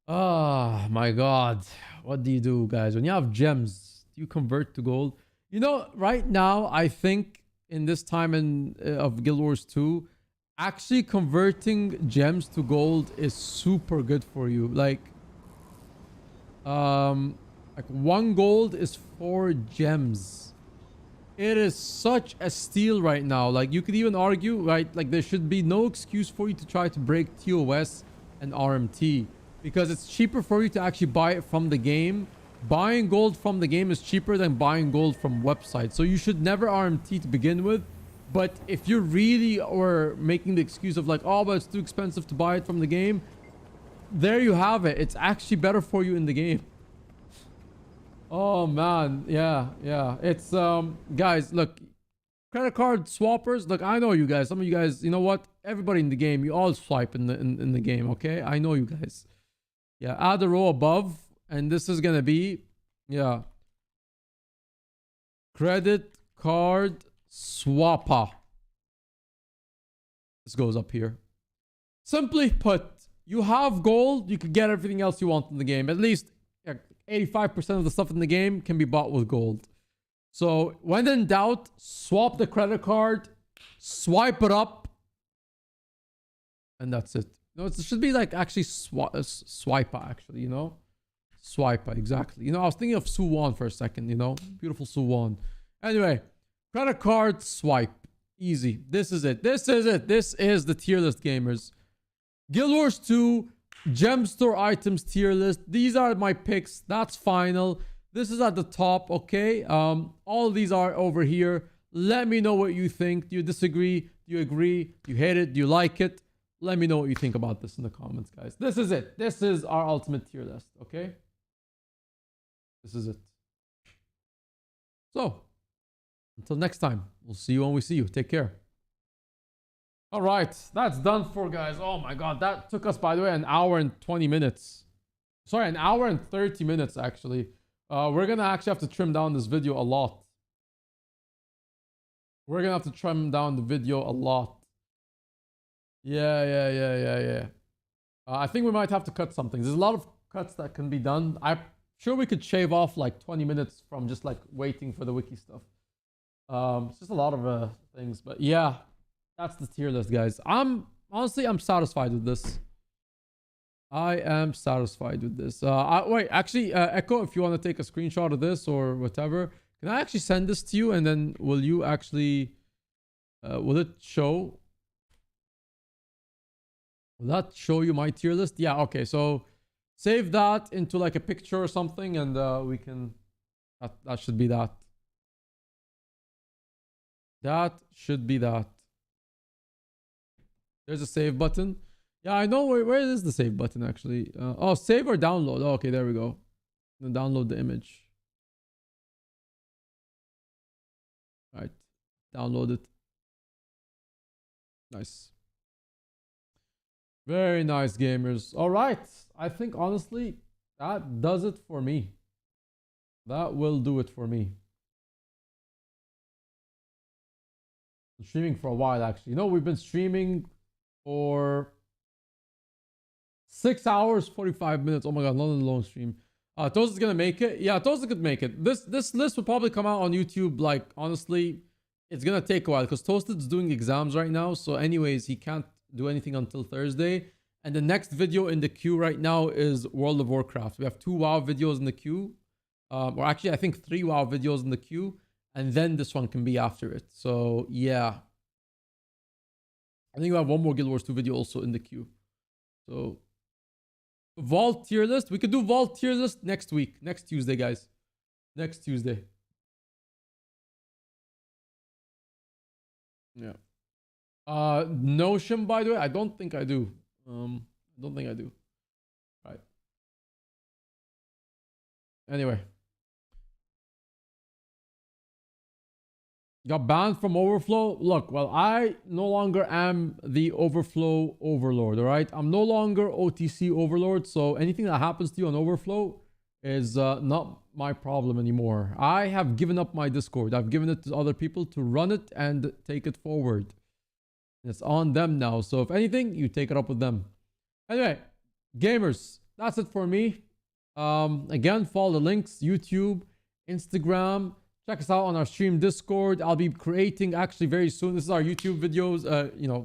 Ah, my god. What do you do, guys? When you have gems, do you convert to gold? You know, right now, I think in this time of Guild Wars 2, actually converting gems to gold is super good for you. Like 1 gold is 4 gems. It is such a steal right now. Like, you could even argue, right? Like, there should be no excuse for you to try to break TOS and RMT, because it's cheaper for you to actually buy it from the game. Buying gold from the game is cheaper than buying gold from websites. So you should never RMT to begin with. But if you really are making the excuse of like, oh, but it's too expensive to buy it from the game, there you have it. It's actually better for you in the game. Oh man, yeah. It's guys, look, credit card swappers. Look, I know you guys. Some of you guys, you know what? Everybody in the game, you all swipe in the game. Okay, I know you guys. Yeah, add a row above, and this is gonna be, yeah, credit card swapper. This goes up here. Simply put, you have gold, you can get everything else you want in the game. At least 85% of the stuff in the game can be bought with gold. So when in doubt, swap the credit card, swipe it up, and that's it. No, it should be like actually swiper, actually, you know? Swiper, exactly. You know, I was thinking of Suwon for a second, you know? Beautiful Suwon. Anyway, credit card swipe. Easy. This is it. This is it. This is the tier list, gamers. Guild Wars 2 gem store items tier list. These are my picks. That's final. This is at the top, okay? All of these are over here. Let me know what you think. Do you disagree? Do you agree? Do you hate it? Do you like it? Let me know what you think about this in the comments, guys. This is it. This is our ultimate tier list, okay? This is it. So, until next time, we'll see you when we see you. Take care. All right, that's done for, guys. Oh my god, that took us, by the way, 1 hour and 20 minutes. Sorry, 1 hour and 30 minutes, actually. We're gonna actually have to trim down this video a lot. We're gonna have to trim down the video a lot. Yeah. I think we might have to cut something. There's a lot of cuts that can be done. I'm sure we could shave off like 20 minutes from just like waiting for the wiki stuff. It's just a lot of things, but yeah, that's the tier list, guys. Honestly, I'm satisfied with this. I am satisfied with this. Wait, actually, Echo, if you want to take a screenshot of this or whatever, can I actually send this to you, and then will you actually, will it show? Will that show you my tier list? Yeah, okay. So save that into like a picture or something, and we can, that should be that. That should be that. There's a save button. Yeah, I know where is the save button actually. Oh, save or download. Oh, okay, there we go. Then download the image. All right, download it. Nice. Very nice, gamers. All right, I think honestly that does it for me. That will do it for me. I'm streaming for a while, actually. You know, we've been streaming for 6 hours 45 minutes. Oh my god, not a long stream. Toast is gonna make it. Yeah, Toast could make it. This list will probably come out on YouTube. Like, honestly, it's gonna take a while because Toasted's doing exams right now. So anyways, he can't do anything until Thursday. And the next video in the queue right now is World of Warcraft. We have 2 WoW videos in the queue. Or actually, I think 3 WoW videos in the queue. And then this one can be after it. So yeah, I think we have 1 more Guild Wars 2 video also in the queue. So Vault tier list. We could do Vault tier list next week. Next Tuesday, guys. Next Tuesday. Yeah. Notion, by the way, I don't think I do. I don't think I do. Right. Anyway. Got banned from Overflow. Look, well, I no longer am the Overflow overlord, all right? I'm no longer OTC overlord, so anything that happens to you on Overflow is not my problem anymore. I have given up my Discord. I've given it to other people to run it and take it forward. It's on them now. So if anything, you take it up with them. Anyway, gamers, that's it for me. Again, follow the links, YouTube, Instagram. Check us out on our stream Discord. I'll be creating actually very soon. This is our YouTube videos,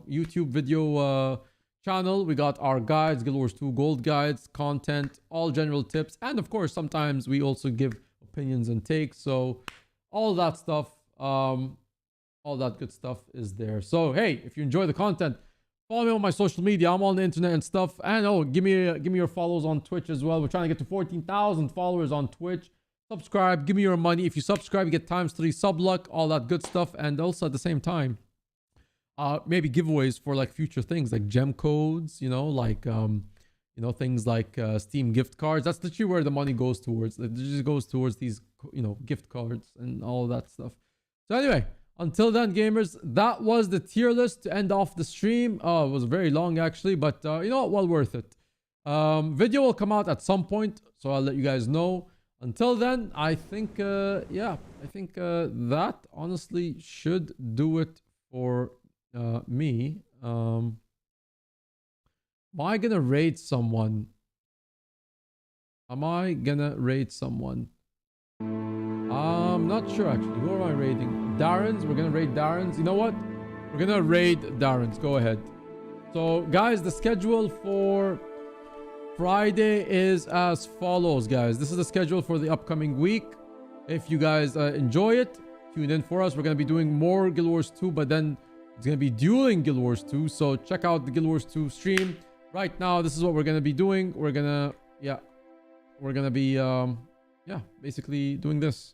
YouTube video channel. We got our guides, Guild Wars 2 gold guides, content, all general tips. And of course, sometimes we also give opinions and takes. So all that stuff, all that good stuff is there. So, hey, if you enjoy the content, follow me on my social media. I'm on the internet and stuff. And give me your follows on Twitch as well. We're trying to get to 14,000 followers on Twitch. Subscribe, give me your money. If you subscribe, you get ×3 sub luck, all that good stuff. And also at the same time, maybe giveaways for like future things like gem codes, things like Steam gift cards. That's literally where the money goes towards. It just goes towards these, gift cards and all that stuff. So anyway, until then, gamers, that was the tier list to end off the stream. It was very long actually, but you know what? Well worth it. Video will come out at some point, so I'll let you guys know. Until then, I think, that honestly should do it for me. Am I gonna raid someone? I'm not sure actually. Who am I raiding? Darren's. We're gonna raid Darren's. You know what? We're gonna raid Darren's. Go ahead. So, guys, the schedule for Friday is as follows, guys. This is the schedule for the upcoming week. If you guys enjoy it, tune in for us. We're going to be doing more Guild Wars 2, but then it's going to be dueling Guild Wars 2. So check out the Guild Wars 2 stream. Right now, this is what we're going to be doing. We're going to be basically doing this.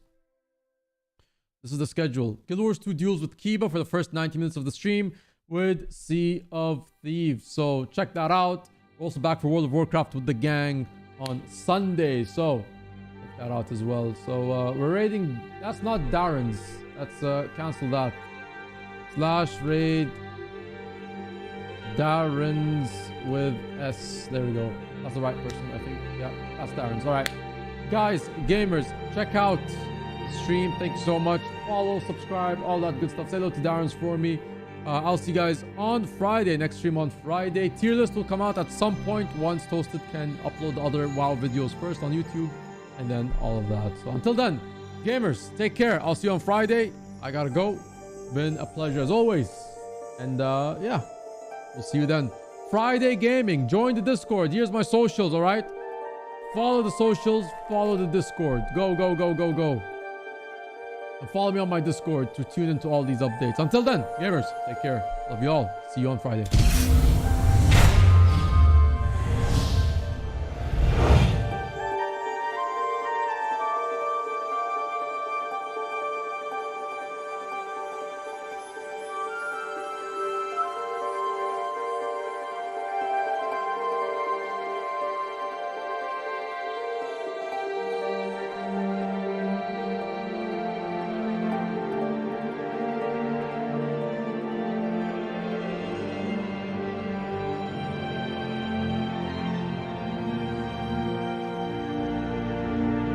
This is the schedule. Guild Wars 2 duels with Kiba for the first 90 minutes of the stream with Sea of Thieves. So check that out. We're also back for World of Warcraft with the gang on Sunday. So, check that out as well. So, we're raiding... That's not Darren's. That's, cancel that. /raid Darren's with S. There we go. That's the right person, I think. Yeah, that's Darren's. Alright. Guys, gamers, check out the stream. Thank you so much. Follow, subscribe, all that good stuff. Say hello to Darren's for me. I'll see you guys on Friday. Next stream on Friday. Tier list will come out at some point once Toasted can upload the other WoW videos first on YouTube. And then all of that. So until then, gamers, take care. I'll see you on Friday. I gotta go. Been a pleasure as always. And we'll see you then. Friday gaming. Join the Discord. Here's my socials, alright? Follow the socials. Follow the Discord. Go, go, go, go, go. And follow me on my Discord to tune into all these updates. Until then, gamers, take care. Love you all. See you on Friday.